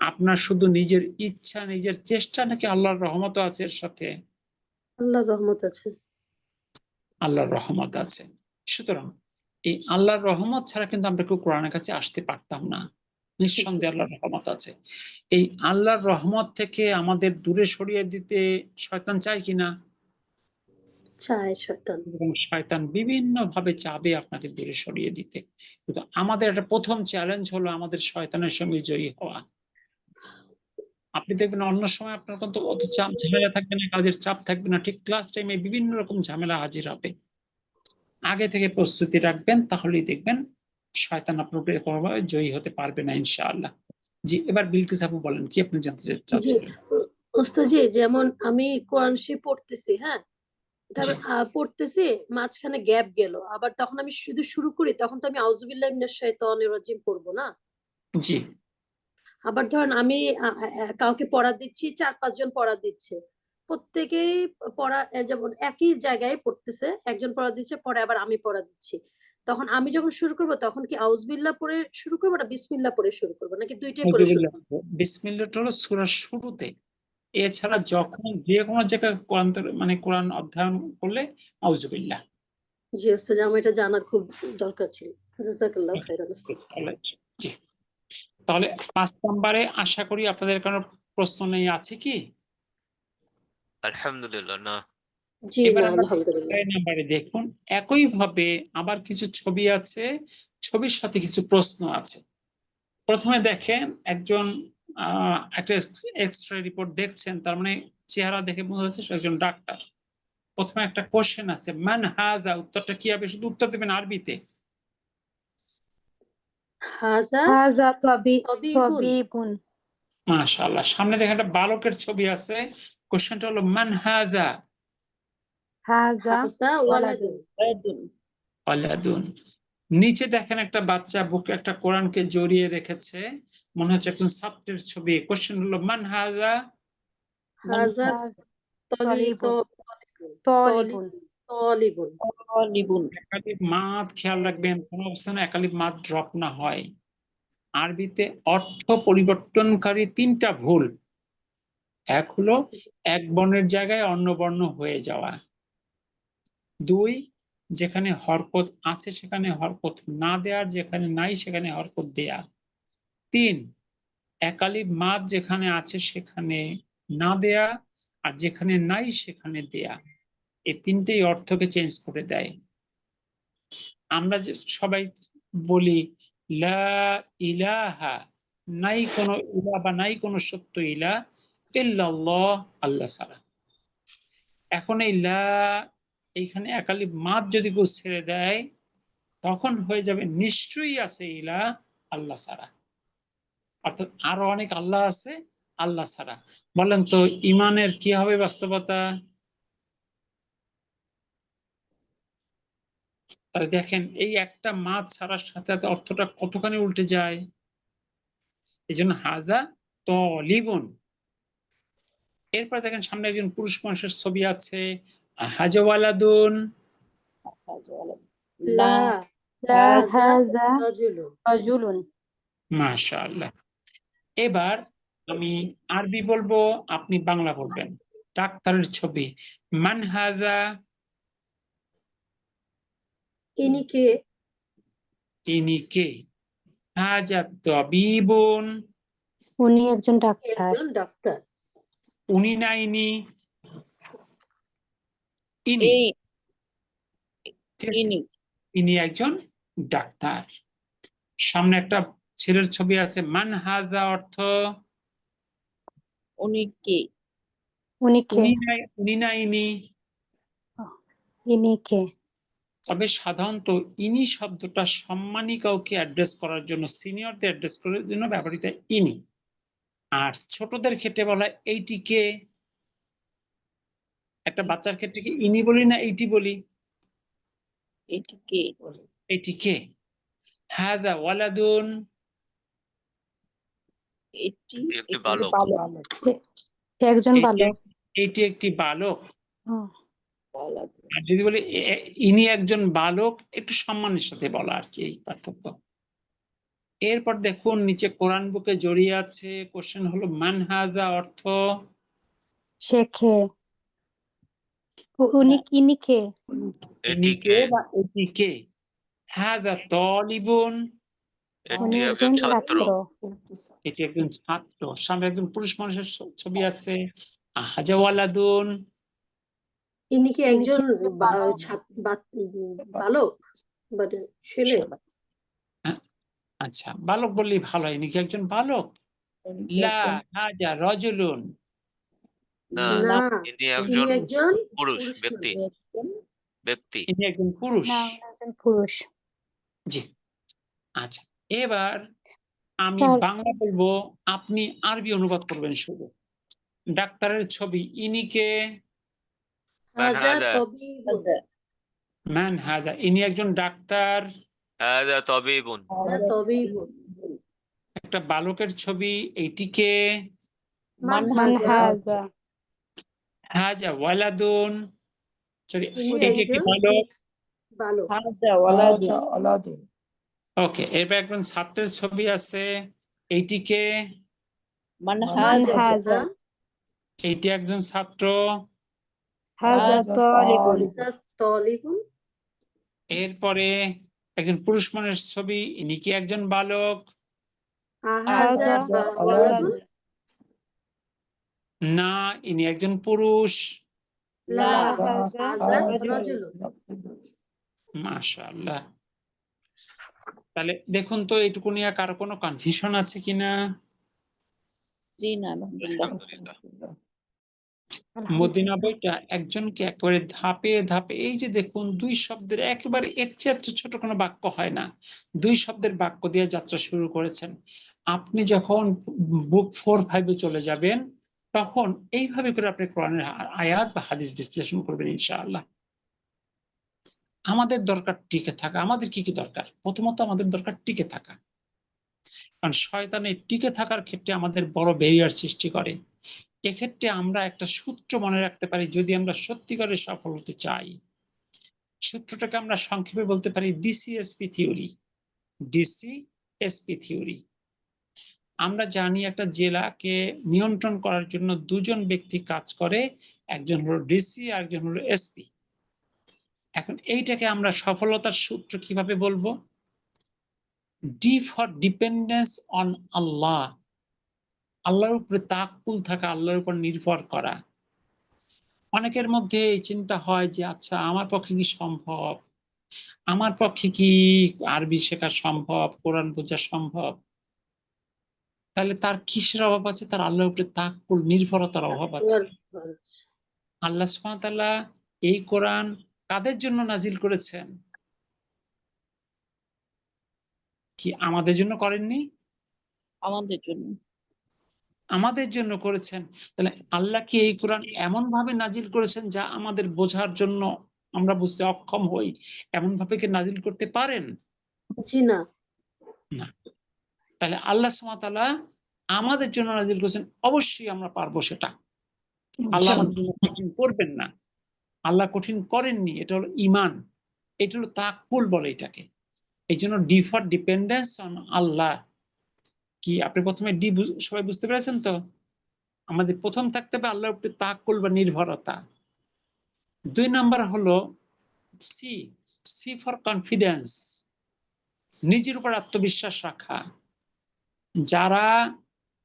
আপনার শুধু নিজের ইচ্ছা, নিজের চেষ্টা, নাকি আল্লাহর রহমতও আছে এর সাথে? আল্লাহর রহমত আছে। আল্লাহর রহমত আছে। সুতরাং এই আল্লাহর রহমত ছাড়া কিন্তু আমরা কেউ কোরআনের কাছে আসতে পারতাম না। নিঃসন্দেহে আল্লাহর রহমত আছে। এই আল্লাহর রহমত থেকে আমাদের দূরে সরিয়ে দিতে শয়তান চায় কিনা? চায় শয়তান। এবং শয়তান বিভিন্ন ভাবে চাবে আপনাকে দূরে সরিয়ে দিতে। কিন্তু আমাদের একটা প্রথম চ্যালেঞ্জ হলো আমাদের শয়তানের সঙ্গে জয়ী হওয়া। আপনি দেখবেন অন্য সময় আপনার কিন্তু অত চাপ ঝামেলা থাকবে না, কাজের চাপ থাকবে না, ঠিক ক্লাস টাইমে বিভিন্ন রকম ঝামেলা হাজির হবে। আগে থেকে প্রস্তুতি রাখবেন, তাহলেই দেখবেন শয়তান আপনার উপরে কোনোভাবে জয়ী হতে পারবে না ইনশাআল্লাহ। জি, এবার বিলকিস আপু বলেন কি আপনি জানতে জি চাচ্ছিলেন? ওস্তাদজি, যেমন আমি কোরআন শরীফ পড়তেছি, হ্যাঁ, জি তারপর পড়তেছি, মাঝখানে গ্যাপ গেল, আবার তখন আমি শুধু শুরু করি, তখন তো আমি আউযুবিল্লাহি মিনাশ শাইতানির রাজিম পড়বো না। জি আবার ধরেন আমি কাউকে পড়া দিচ্ছি, 4-5 জন পড়া দিচ্ছে, প্রত্যেকেই পড়া যেমন একই জায়গায় পড়তেছে, একজন পড়া দিচ্ছে, পরে আবার আমি পড়া দিচ্ছি। তখন আমি যখন শুরু করব, তখন কি আউযুবিল্লাহ পড়ে শুরু করবো না বিসমিল্লাহ পড়ে শুরু করবো, নাকি দুইটাই পড়ে শুরু আউযুবিল্লাহ। করবো? বিসমিল্লাহটা হলো সূরার শুরুতে। এছাড়া আচ্ছা, যখন যে কোনো জায়গায় কোরআন অধ্যয়ন করলে আউযুবিল্লাহ। জি ওস্তাদ, আমার এটা জানার খুব দরকার ছিল। জাযাকাল্লাহ খাইরান ওস্তাদ। জি, তাহলে 5 নম্বরে আশা করি আপনাদের কোনো প্রশ্ন নেই, আছে কি? আলহামদুলিল্লাহ না। জি এবার না, আমরা আলহামদুলিল্লাহ। 6 নম্বরে দেখুন, একইভাবে আবার কিছু ছবি আছে, ছবির সাথে কিছু প্রশ্ন আছে। প্রথমে দেখেন একজন একটা এক্স-রে রিপোর্ট দেখছেন, তার মানে চেহারা দেখে বোঝা যাচ্ছে সে একজন ডাক্তার। প্রথমে একটা কোশ্চেন আছে, মান হাযা, উত্তরটা কি হবে? শুধু উত্তর দেবেন আরবিতে। হাযা হাযা তাবিবুন। তাবিবুন। মাশাআল্লাহ। সামনে দেখেন একটা বালকের ছবি আছে, কোশ্চেনটা হলো মান হাযা হাযা হাযা ওয়ালাদুন। ওয়ালাদুন। ওয়ালাদুন। নিচে দেখেন একটা বাচ্চা বুকে একটা কোরআনকে জড়িয়ে রেখেছে, মনে হচ্ছে একজন ছাত্রের ছবি। কোশ্চেন হলো মান হাযা, হাযা তালিবুন। তালিবুন। তালিবুন। তালিবুন। একালিফ মাদ খেয়াল রাখবেন, কোন অবস্থানে একালিফ মাদ ড্রপ না হয়। আরবিতে অর্থ পরিবর্তনকারী 3টা ভুল। এক হলো এক বর্ণের জায়গায় অন্য বর্ণ হয়ে যাওয়া। 2, যেখানে হরকত আছে সেখানে হরকত না দেওয়ার, যেখানে নাই সেখানে হরকত দেয়া। 3, একালিফ মাদ যেখানে আছে সেখানে না দেয়া, আর যেখানে নাই সেখানে দেয়া। এই 3টেই অর্থকে চেঞ্জ করে দেয়। আমরা যে সবাই বলি লা ইলাহা, নাই কোনো ইলাহ বা নাই কোনো সত্য ইলাহ ইল্লাল্লাহ, আল্লাহ ছাড়া। এখন এই লা, এইখানে একালিফ মাদ যদি কেউ ছেড়ে দেয়, তখন হয়ে যাবে নিশ্চয়ই আছে ইলাহ আল্লাহ ছাড়া। অর্থাৎ আরো অনেক আল্লাহ আছে আল্লাহ ছাড়া। বলেন তো ইমানের কি হবে বাস্তবতা? তাহলে দেখেন এই একটা মাদ ছাড়ার সাথে সাথে অর্থটা কতখানি উল্টে যায়। এই জন্য হাজা তলিবুন। এরপর দেখেন সামনে একজন পুরুষ মানুষের ছবি আছে, হাজাওয়ালাদুন। লা লা হাযা হাযা রাজুলুন। রাজুলুন। মাশাআল্লাহ। এবার আমি আরবি বলবো, আপনি বাংলা বলবেন। ডাক্তারের ছবি, মান হাযা, ইনি কে? ইনি কে? হাযা তাবিবুন, উনি একজন ডাক্তার। একজন ডাক্তার। উনি না ইনি? ইনি। এই ঠিক আছে? ইনি। ইনি একজন ডাক্তার। সামনে একটা ছেলের ছবি আছে, মান হাজা অর্থ উনি কে? উনি কে? উনি না ইনি। ইনি কে? তবে সাধারণত ইনি শব্দটা সম্মানী কাউকে অ্যাড্রেস করার জন্য, সিনিয়রদের অ্যাড্রেস করার জন্য ব্যবহৃত হয় ইনি। আর ছোটদের ক্ষেত্রে বলা হয় এইটি কে। একটা বাচ্চার ক্ষেত্রে কি ইনি বলি না এইটি বলি? এটি কে? এইটি কে। হাদা ওয়ালাদুন, এটি একটি একটি বালক। বালক। সে একজন এইটি বালক। এইটি একটি বালক। ও, বালক। আর যদি বলি ইনি একজন বালক, একটু সম্মানের সাথে বলা আর কি, এই পার্থক্য। এরপর দেখুন নিচে কোরআন বুকে জড়িয়ে আছে কোশ্চেন হলো মান হাজা অর্থ সে কে? ইনি কে? ইনি এটি কে কে? বা এটি কে। হাজা তলিবুন, উনি এটি একজন একজন ছাত্র। ছাত্র। এটি একজন ছাত্র। সামনে একজন পুরুষ মানুষের ছবি আছে, হাজা ওয়ালাদুন, ইনি কি ইনি একজন কি বালক? বালক মানে ছেলে? আচ্ছা বালক বললেই ভালো হয়। ইনি কি একজন বালক? লা হাজা রজুলুন, না, না, ইনি ইনি একজন একজন পুরুষ পুরুষ ব্যক্তি। মানুষ। ব্যক্তি। ইনি একজন পুরুষ। না, উনি একজন পুরুষ। জি। আচ্ছা, এবার আমি স্যার, বাংলা বলবো, আপনি আরবি অনুবাদ করবেন শুধু। ডাক্তারের ছবি, ইনি কে? মান হাজা হাজা। তবিবুন। মান হাজা, ইনি একজন ডাক্তার। হাজা তবিবুন। হাজা তবিবুন। একটা বালকের ছবি, এইটি কে? মান মান হাজা। হাজা। হাজা ওয়ালাদুন, সরি ইনি এটি একটি একজন বালক। বালক। হাজা ওয়ালাদুন। ওকে, এরপর একজন ছাত্রের ছবি আছে, এইটি কে? মান মান হাজা। হাজা। এইটি একজন ছাত্র। হাজা তালিবুন। হাজা তলিবুন। এরপরে একজন পুরুষ মানুষের ছবি, ইনি কি একজন বালক? হাজা ওয়ালাদুন। না, ইনি একজন পুরুষ। লা হাজা হাজা রাজুলুন। রাজুলুন। মাশাআল্লাহ। তাহলে দেখুন তো এইটুকু নিয়ে কারো কোনো কনফিউশন আছে কিনা? জি না, আলহামদুলিল্লাহ। আলহামদুলিল্লাহ। মদিনা বইটা একজনকে একেবারে ধাপে ধাপে, এই যে দেখুন দুই শব্দের একেবারে এর চেয়ে ছোট কোনো বাক্য হয় না, দুই শব্দের বাক্য দিয়ে যাত্রা শুরু করেছেন। আপনি যখন বুক 4-5 চলে যাবেন, তখন এইভাবে করে আপনি কোরআনের আয়াত বা হাদিস বিশ্লেষণ করবেন ইনশাআল্লাহ। আমাদের দরকার টিকে থাকা। আমাদের কি কি দরকার? প্রথমত আমাদের দরকার টিকে থাকা, কারণ শয়তান এই টিকে থাকার ক্ষেত্রে আমাদের বড় ব্যারিয়ার সৃষ্টি করে। এক্ষেত্রে আমরা একটা সূত্র মনে রাখতে পারি, যদি আমরা সত্যিকারের সফল হতে চাই। সূত্রটাকে আমরা সংক্ষেপে বলতে পারি ডিসিএসপি থিওরি। DC SP theory. আমরা জানি একটা জেলাকে নিয়ন্ত্রণ করার জন্য দুজন ব্যক্তি কাজ করে, একজন হলো ডিসি আর একজন হলো এসপি। এখন এইটাকে আমরা সফলতার সূত্র কিভাবে বলবো? ডি ফর ডিপেন্ডেন্স অন আল্লাহ, আল্লাহর উপরে তাওয়াক্কুল থাকা, আল্লাহর উপর নির্ভর করা। অনেকের মধ্যে এই চিন্তা হয় যে আচ্ছা আমার পক্ষে কি সম্ভব, আমার পক্ষে কি আরবি শেখা সম্ভব, কোরআন বোঝা সম্ভব? তাহলে তার কিসের অভাব আছে? তার আল্লাহর উপরে তাওয়াক্কুল, নির্ভরতার অভাব আছে। আল্লাহ সুবহানাহু ওয়া তাআলা এই কোরআন কাদের জন্য নাজিল করেছেন? কি আমাদের জন্য করেননি? আমাদের জন্য। আমাদের জন্য করেছেন। তাহলে আল্লাহ কি এই কোরআন এমন ভাবে নাজিল করেছেন যা আমাদের বোঝার জন্য আমরা বুঝতে অক্ষম হই, এমন ভাবে কি নাজিল করতে পারেন? জি না। না। তাহলে আল্লাহ সুবহানাহু ওয়া তাআলা আমাদের জন্য নাজিল করেছেন, অবশ্যই আমরা পারবো সেটা। আল্লাহ আমাদের জন্য কঠিন করবেন না। আল্লাহ কঠিন করেননি, এটা হলো ঈমান। এটা হলো তাওয়াক্কুল বলে এটাকে। এইজন্য ডি ফর ডিপেন্ডেন্স অন আল্লাহ। কি আপনি প্রথমে ডি সবাই বুঝতে পেরেছেন তো? আমাদের প্রথম থাকতে হবে আল্লাহর উপরে তাওয়াক্কুল বা নির্ভরতা। 2 নাম্বার হলো সি, সি ফর কনফিডেন্স, নিজের উপর আত্মবিশ্বাস রাখা। যারা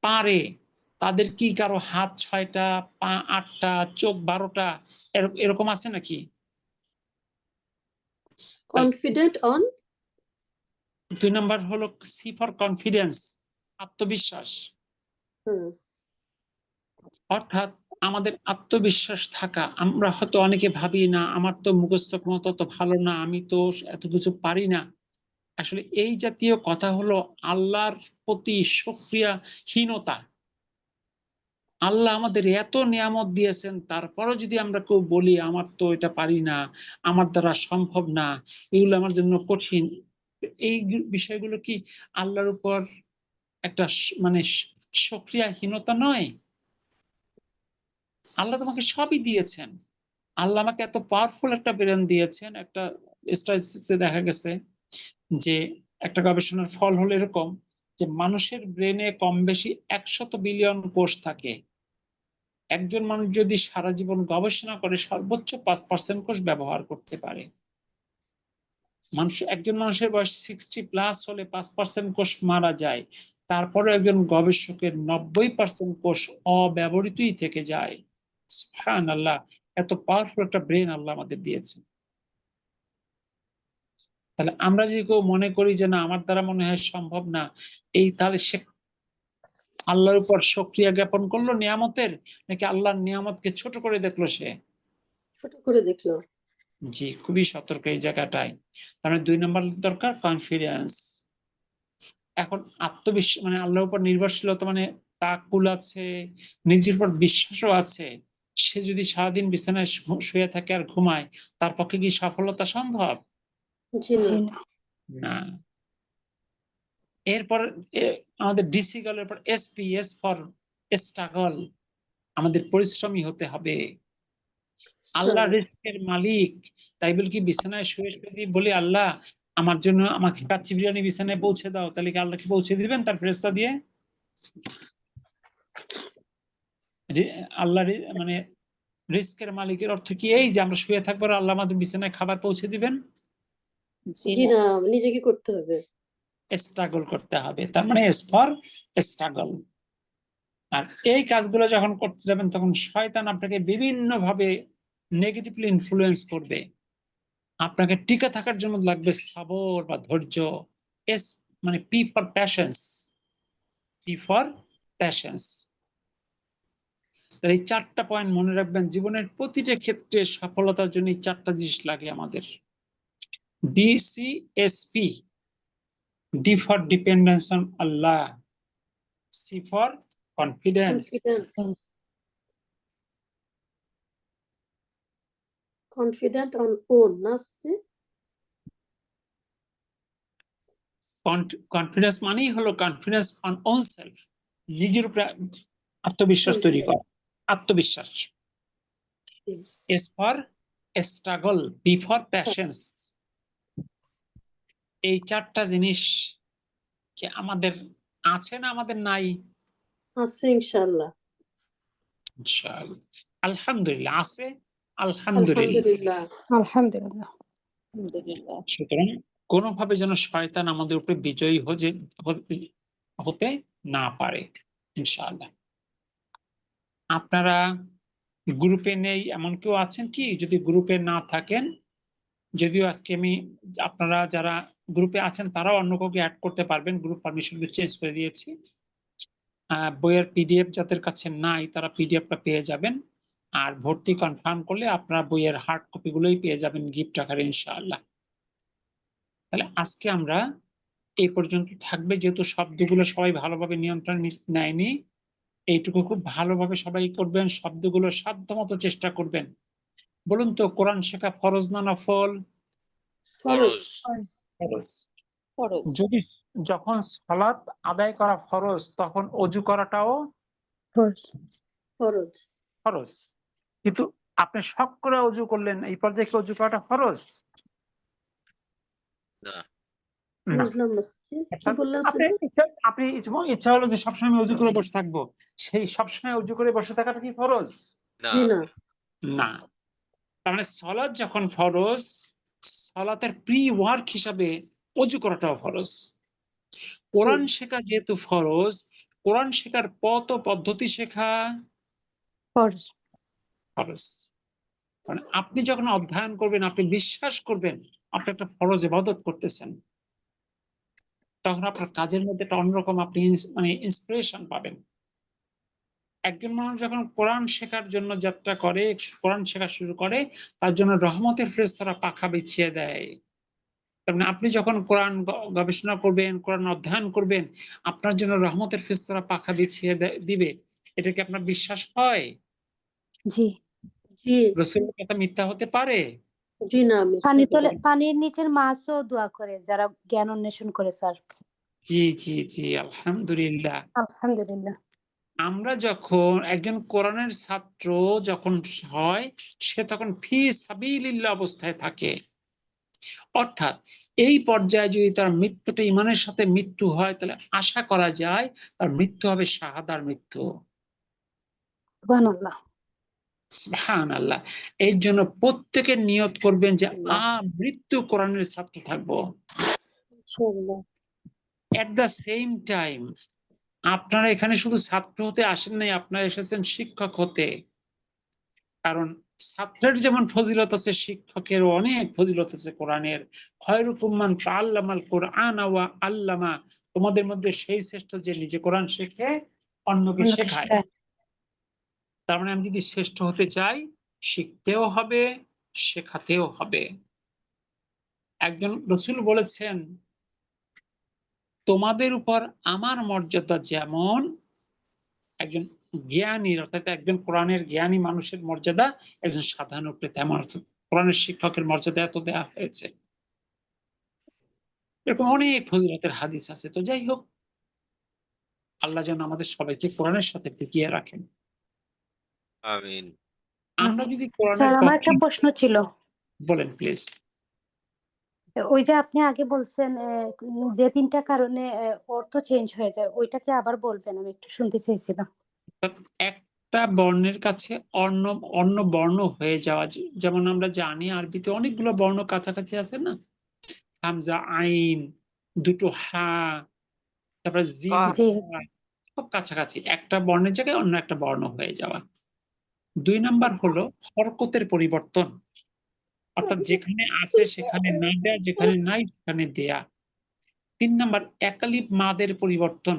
পারে তাদের কি কারো হাত 6টা, পা 8টা, চোখ 12টা এরকম আছে নাকি? কনফিডেন্ট অন 2 নাম্বার হলো সি ফর কনফিডেন্স, আত্মবিশ্বাস। অর্থাৎ আমাদের আত্মবিশ্বাস থাকা। আমরা হয়তো অনেকে ভাবি না আমার তো মুখস্থ ক্ষমতা তো ভালো না, আমি তো এত কিছু পারি না। আসলে এই জাতীয় কথা হলো আল্লাহর প্রতি শুকরিয়াহীনতা। আল্লাহ আমাদের এত নিয়ামত দিয়েছেন, তারপরও যদি আমরা কেউ বলি আমার তো এটা পারি না, আমার দ্বারা সম্ভব না, এগুলো আমার জন্য কঠিন, এই বিষয়গুলো কি আল্লাহর উপর একটা মানে শুকরিয়াহীনতা নয়? আল্লাহ তোমাকে সবই দিয়েছেন। আল্লাহ আমাকে এত পাওয়ারফুল একটা ব্রেন দিয়েছেন। একটা স্ট্যাটিস্টিক্সে দেখা গেছে যে একটা গবেষণার ফল হলো এরকম যে মানুষের ব্রেনে কম বেশি 100 বিলিয়ন কোষ থাকে। একজন মানুষ যদি সারা জীবন গবেষণা করে সর্বোচ্চ 5% কোষ ব্যবহার করতে পারে। একজন মানুষের বয়স 60+ হলে 5% কোষ মারা যায়, তারপরে একজন গবেষকের 90% কোষ অব্যবহৃতই থেকে যায়। সুবহানাল্লাহ, এত পাওয়ারফুল একটা ব্রেন আল্লাহ আমাদের দিয়েছে। তাহলে আমরা যদি কেউ মনে করি যে না আমার দ্বারা মনে হয় সম্ভব না, এই তাহলে সে আল্লাহর উপর শুকরিয়া জ্ঞাপন করলো নিয়ামতের, নাকি আল্লাহর নিয়ামতকে ছোট করে দেখলো সে? ছোট করে দেখলো। জি, খুবই সতর্ক এই জায়গাটায়। তার মানে 2 নম্বর দরকার কনফিডেন্স। এখন আত্মবিশ্বাস মানে আল্লাহর উপর নির্ভরশীলতা মানে তাকুল আছে, নিজের উপর বিশ্বাসও আছে। সে যদি সারাদিন বিছানায় শুয়ে থাকে আর ঘুমায়, তার পক্ষে কি সফলতা সম্ভব? জি জি না। না। না। এরপর আমাদের ডিসি গলের পর এসপিএস ফর স্ট্রাগল, আমাদের পরিশ্রমী হতে হবে। আল্লাহ রিস্কের মালিক, তাই বলে কি বিছানায় শুয়ে শুয়ে বলি আল্লাহ আমার জন্য আমাকে কাচ্চি বিরিয়ানি বিছানায় পৌঁছে দাও, তাহলে কি আল্লাহকে পৌঁছে দিবেন তার ফেরেশতা দিয়ে? আল্লাহ মানে রিস্কের মালিকের অর্থ কি এই যে আমরা শুয়ে থাকবো আর আল্লাহ আমাদের বিছানায় খাবার পৌঁছে দিবেন? জি না, নিজেকে করতে হবে, স্ট্রাগল করতে হবে। তার মানে এস ফর স্ট্রাগল। আর এই কাজগুলো যখন করতে যাবেন তখন শয়তান আপনাকে বিভিন্ন ভাবে নেগেটিভলি ইনফ্লুয়েন্স করবে। আপনাকে টিকে থাকার জন্য লাগবে সবর বা ধৈর্য। এস মানে P for patience, P for patience. এই 4টা পয়েন্ট মনে রাখবেন, জীবনের প্রতিটা ক্ষেত্রে সফলতার জন্য এই 4টা জিনিস লাগে আমাদের। DCSP, D for dependence on Allah, C for confidence, confident on own না আসছে। কনফিডেন্স মানেই হলো কনফিডেন্স অন ওন সেলফ, নিজের উপরে আত্মবিশ্বাস তৈরি করা, আত্মবিশ্বাস। S for struggle, B for patience. এই 4টা জিনিস কি আমাদের আছে না আমাদের নাই? আছে ইনশাআল্লাহ। ইনশাআল্লাহ, আলহামদুলিল্লাহ আছে, আলহামদুলিল্লাহ। আলহামদুলিল্লাহ। আলহামদুলিল্লাহ। আলহামদুলিল্লাহ। সুতরাং কোনোভাবে যেন শয়তান আমাদের উপরে বিজয়ী হতে না পারে ইনশাআল্লাহ। আপনারা গ্রুপে নেই এমন কেউ আছেন কি? যদি গ্রুপে না থাকেন, যদিও আজকে আমি আপনারা যারা গ্রুপে আছেন তারাও অন্য কাউকে অ্যাড করতে পারবেন, গ্রুপ পারমিশন চেঞ্জ করে দিয়েছি। বইয়ের পিডিএফ যাদের কাছে নাই তারা পিডিএফটা পেয়ে যাবেন, আর ভর্তি কনফার্ম করলে আপনারা বইয়ের হার্ড কপি গুলোই পেয়ে যাবেন গিফট আকারে ইনশাআল্লাহ। তাহলে আজকে আমরা এই পর্যন্ত থাকবে, যেহেতু শব্দগুলো সবাই ভালোভাবে নিয়ন্ত্রণ নেয়নি, এইটুকু খুব ভালোভাবে সবাই করবেন, শব্দগুলো সাধ্যমতো চেষ্টা করবেন। বলুন তো, কোরআন শেখা ফরজ না নফল? ফরজ। ফরজ। ফরজ। যদি যখন সালাত আদায় করা ফরজ, তখন অজু করাটাও ফরজ। ফরজ। ফরজ। কিন্তু আপনি শখ করে অজু করলেন, এই পর্যায়ে কি অজু করাটা ফরজ? না। না। বুঝলাম না। কি বললেন? আপনি ইচ্ছা হলো যে সবসময় আমি অজু করে বসে থাকবো, সেই সবসময় অজু করে বসে থাকাটা কি ফরজ? না। জি না। না। তার মানে সালাত যখন ফরজ, সালাতের প্রি ওয়ার্ক হিসাবে অজু করাটাও ফরজ। কোরআন শেখা যেহেতু ফরজ, কোরআন শেখার পথ ও পদ্ধতি শেখা ফরজ। ফরজ। মানে আপনি যখন অধ্যয়ন করবেন, আপনি বিশ্বাস করবেন আপনি একটা ফরজ ইবাদত করতেছেন, তখন আপনার কাজের মধ্যে একটা অন্যরকম আপনি মানে ইন্সপিরেশন পাবেন। একজন মানুষ যখন কোরআন শেখার জন্য যাত্রা করে, কোরআন শেখা শুরু করে, তার জন্য রহমতের ফেরেশতারা পাখা বিছিয়ে দেয়। তার মানে আপনি যখন কোরআন গবেষণা করবেন, কোরআন অধ্যয়ন করবেন, আপনার জন্য রহমতের ফেরেশতারা পাখা বিছিয়ে দিবে। এটা কি আপনার বিশ্বাস হয়? জি। জি রাসূলের কথা মিথ্যা হতে পারে? জি না পানির নিচের মাছও দোয়া করে যারা জ্ঞান অন্বেষণ করে স্যার। জি জি জি, আলহামদুলিল্লাহ। আলহামদুলিল্লাহ। আমরা যখন একজন কোরআনের ছাত্র যখন হয়, সে তখন ফি সাবিলিল্লাহ অবস্থায় থাকে। অর্থাৎ এই পর্যায়ে যদি তার মৃত্যুটা ঈমানের সাথে মৃত্যু হয়, তাহলে আশা করা যায় তার মৃত্যু হবে শাহাদার মৃত্যু। সুবহানাল্লাহ। সুবহানাল্লাহ। এর জন্য প্রত্যেকে নিয়ত করবেন যে মৃত্যু কোরআনের ছাত্র থাকবো। ইনশাআল্লাহ। এট দ্য সেম টাইম আপনারা এখানে শুধু ছাত্র হতে আসেন নাই, আপনারা এসেছেন শিক্ষক হতে। কারণ ছাত্রের যেমন ফজিলত আছে, শিক্ষকেরও অনেক ফজিলত আছে কোরআনের। খয়রুকুম মান তাআল্লামাল কোরআন ওয়া আল্লামা, তোমাদের মধ্যে সেই শ্রেষ্ঠ যে নিজে কোরআন শেখে অন্যকে শেখায়। তার মানে আমি যদি শ্রেষ্ঠ হতে চাই, শিখতেও হবে, শেখাতেও হবে। একজন রাসূল বলেছেন, তোমাদের উপর আমার মর্যাদা যেমন একজন জ্ঞানীর, অর্থাৎ একজন কোরআনের জ্ঞানী মানুষের মর্যাদা একজন সাধারণ উপরে তেমন, কোরআনের শিক্ষকের মর্যাদা এত দেওয়া হয়েছে। এরকম অনেক ফজিলতের হাদিস আছে। তো যাই হোক, আল্লাহ যেন আমাদের সবাইকে কোরআনের সাথে টিকিয়ে রাখেন। আমিন। আমরা যদি কোরআনের স্যার আমার একটা পক্ষে, প্রশ্ন ছিল। বলেন প্লিজ। ওই যে আপনি আগে বলছেন যে 3টা কারণে অর্থ চেঞ্জ হয়ে যায়, ওইটাকে আবার বলবেন, আমি একটু শুনতে চাইছিলাম। একটা বর্ণের কাছে অন্য অন্য বর্ণ হয়ে যাওয়া, যেমন আমরা জানি আরবিতে অনেকগুলো বর্ণ কাছাকাছি আছে না, হামজা, আইন, দুটো হা, তারপরে জিম, জি। সা, সব কাছাকাছি। একটা বর্ণের জায়গায় অন্য একটা বর্ণ হয়ে যাওয়া। 2 নাম্বার হলো হরকতের পরিবর্তন, অর্থাৎ যেখানে আছে সেখানে না দেয়া, যেখানে নাই সেখানে দেয়া। 3 নাম্বার একালিফ মাদের পরিবর্তন,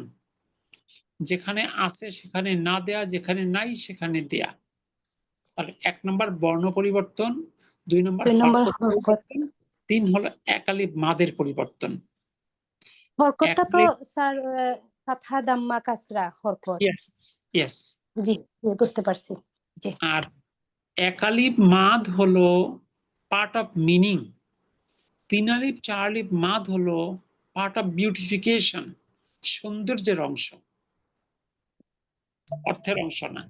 যেখানে আছে সেখানে না দেয়া, যেখানে নাই সেখানে দেয়া। তাহলে 1 নাম্বার বর্ণ পরিবর্তন, 2 নাম্বার 2 নম্বর হরকত পরিবর্তন, 3 হলো একালিফ মাদের পরিবর্তন। হরকতটা তো একালিফ, স্যার ফাতহা দাম্মা কাসরা হরকত। Yes yes. জি, বুঝতে পারছি। জি। আর একালিফ মাদ হলো পার্ট অফ মিনিং, 3 আলিফ 4 আলিফ মাদ হলো পার্ট অফ বিউটিফিকেশন, সৌন্দর্যের অংশ, অর্থের অংশ না।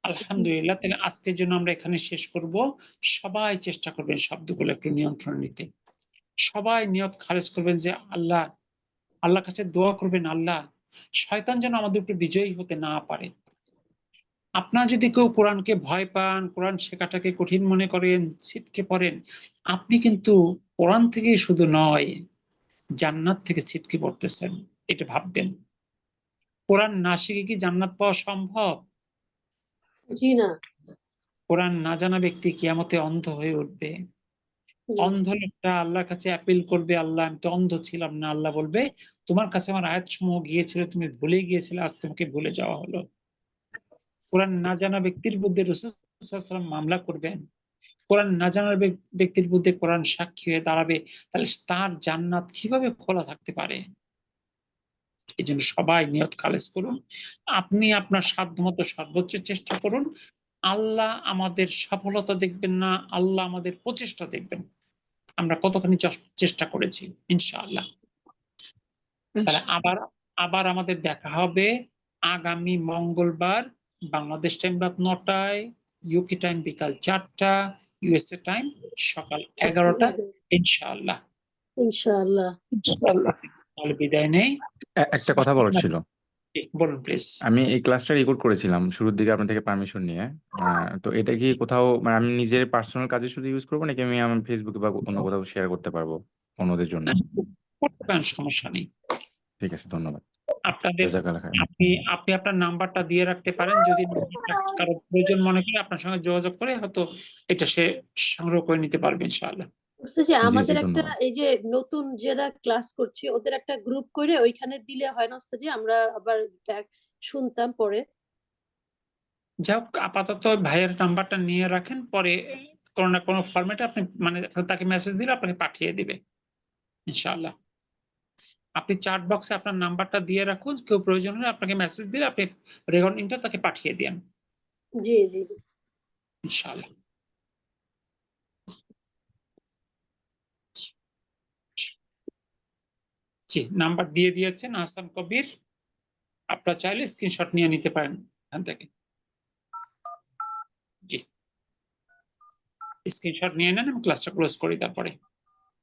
আলহামদুলিল্লাহ, তাহলে আজকের জন্য আমরা এখানে শেষ করব। সবাই চেষ্টা করবেন শব্দগুলো একটু নিয়ন্ত্রণে নিতে। সবাই নিয়ত খারেজ করবেন যে আল্লাহ, আল্লাহর কাছে দোয়া করবেন, আল্লাহ শয়তান যেন আমাদের উপরে বিজয়ী হতে না পারে। আপনারা যদি কেউ কোরআনকে ভয় পান, কোরআন শেখাটাকে কঠিন মনে করেন, ছিটকে পড়েন, আপনি কিন্তু কোরআন থেকেই শুধু নয়, জান্নাত থেকে ছিটকে পড়তেছেন, এটা ভাববেন। কোরআন না শিখে কি জান্নাত পাওয়া সম্ভব? জি না। কোরআন না জানা ব্যক্তি কিয়ামতে অন্ধ হয়ে উঠবে। জি। অন্ধ লোকটা আল্লাহর কাছে অ্যাপিল করবে, আল্লাহ আমি তো অন্ধ ছিলাম না। আল্লাহ বলবে, তোমার কাছে আমার আয়াতসমূহ গিয়েছিল, তুমি ভুলে গিয়েছিলে, আজ তোমাকে ভুলে যাওয়া হলো। কোরআন না জানা ব্যক্তির বিরুদ্ধে রাসূল সাল্লাল্লাহু আলাইহি ওয়াসাল্লাম মামলা করবেন। কোরআন না জানার ব্যক্তির বিরুদ্ধে কোরআন সাক্ষী হয়ে দাঁড়াবে, তাহলে তার জান্নাত কিভাবে খোলা থাকতে পারে? এই জন্য সবাই নিয়ত খালেজ করুন। আপনি আপনার সাধ্যমতো সর্বোচ্চ চেষ্টা করুন। আল্লাহ আমাদের সফলতা দেখবেন না, আল্লাহ আমাদের প্রচেষ্টা দেখবেন। আমরা কতখানি চেষ্টা করেছি, ইনশাআল্লাহ। তাহলে আবার আমাদের দেখা হবে আগামী মঙ্গলবার, বাংলাদেশ টাইম রাত 9টায়, ইউকে টাইম বিকাল 4টা, ইউএসএ টাইম সকাল 11টা, ইনশাআল্লাহ। ইনশাআল্লাহ। তাহলে বিদায় নেই। একটা কথা বলার ছিল। বলুন প্লিজ। আমি এই ক্লাসটা রেকর্ড করেছিলাম শুরুর দিকে আপনার থেকে পারমিশন নিয়ে। তো এটা কি কোথাও, মানে আমি নিজের পার্সোনাল কাজে শুধু ইউজ করবো, নাকি আমি আমার ফেসবুকে বা অন্য কোথাও শেয়ার করতে পারবো অন্যদের জন্য? করতে পারেন, সমস্যা নেই। ঠিক আছে, ধন্যবাদ। আপনাদের জাজাকাল্লাহ খাইর। আপনি আপনার নাম্বারটা দিয়ে রাখতে পারেন, যদি নাম্বারটা কারো প্রয়োজন মনে করে আপনার সঙ্গে যোগাযোগ করে হয়তো এটা সে সংগ্রহ করে নিতে পারবে ইনশাআল্লাহ। উস্তাদ জি, জি জি আমাদের একটা ধন্যবাদ। এই যে নতুন যারা ক্লাস করছি ওদের একটা গ্রুপ করে ওইখানে দিলে হয় না উস্তাদ জি? আমরা আবার শুনতাম পরে। যাই হোক, আপাতত ভাইয়ের নাম্বারটা নিয়ে রাখেন, পরে কোনো না কোনো ফরম্যাটে আপনি মানে তাকে মেসেজ দিলে আপনাকে পাঠিয়ে দিবে ইনশাআল্লাহ। আপনি চ্যাট বক্সে আপনার নাম্বারটা দিয়ে রাখুন, কেউ প্রয়োজন হলে আপনাকে মেসেজ দিলে আপনি রেকর্ডিংটা তাকে পাঠিয়ে দিন জি জি ইনশাআল্লাহ। জি, নাম্বার দিয়ে দিয়েছেন হাসান কবির, আপনারা চাইলে স্ক্রিনশট নিয়ে নিতে পারেন এখান থেকে। জি, স্ক্রিনশট নিয়ে নেন, আমি ক্লাসটা ক্লোজ করি তারপরে।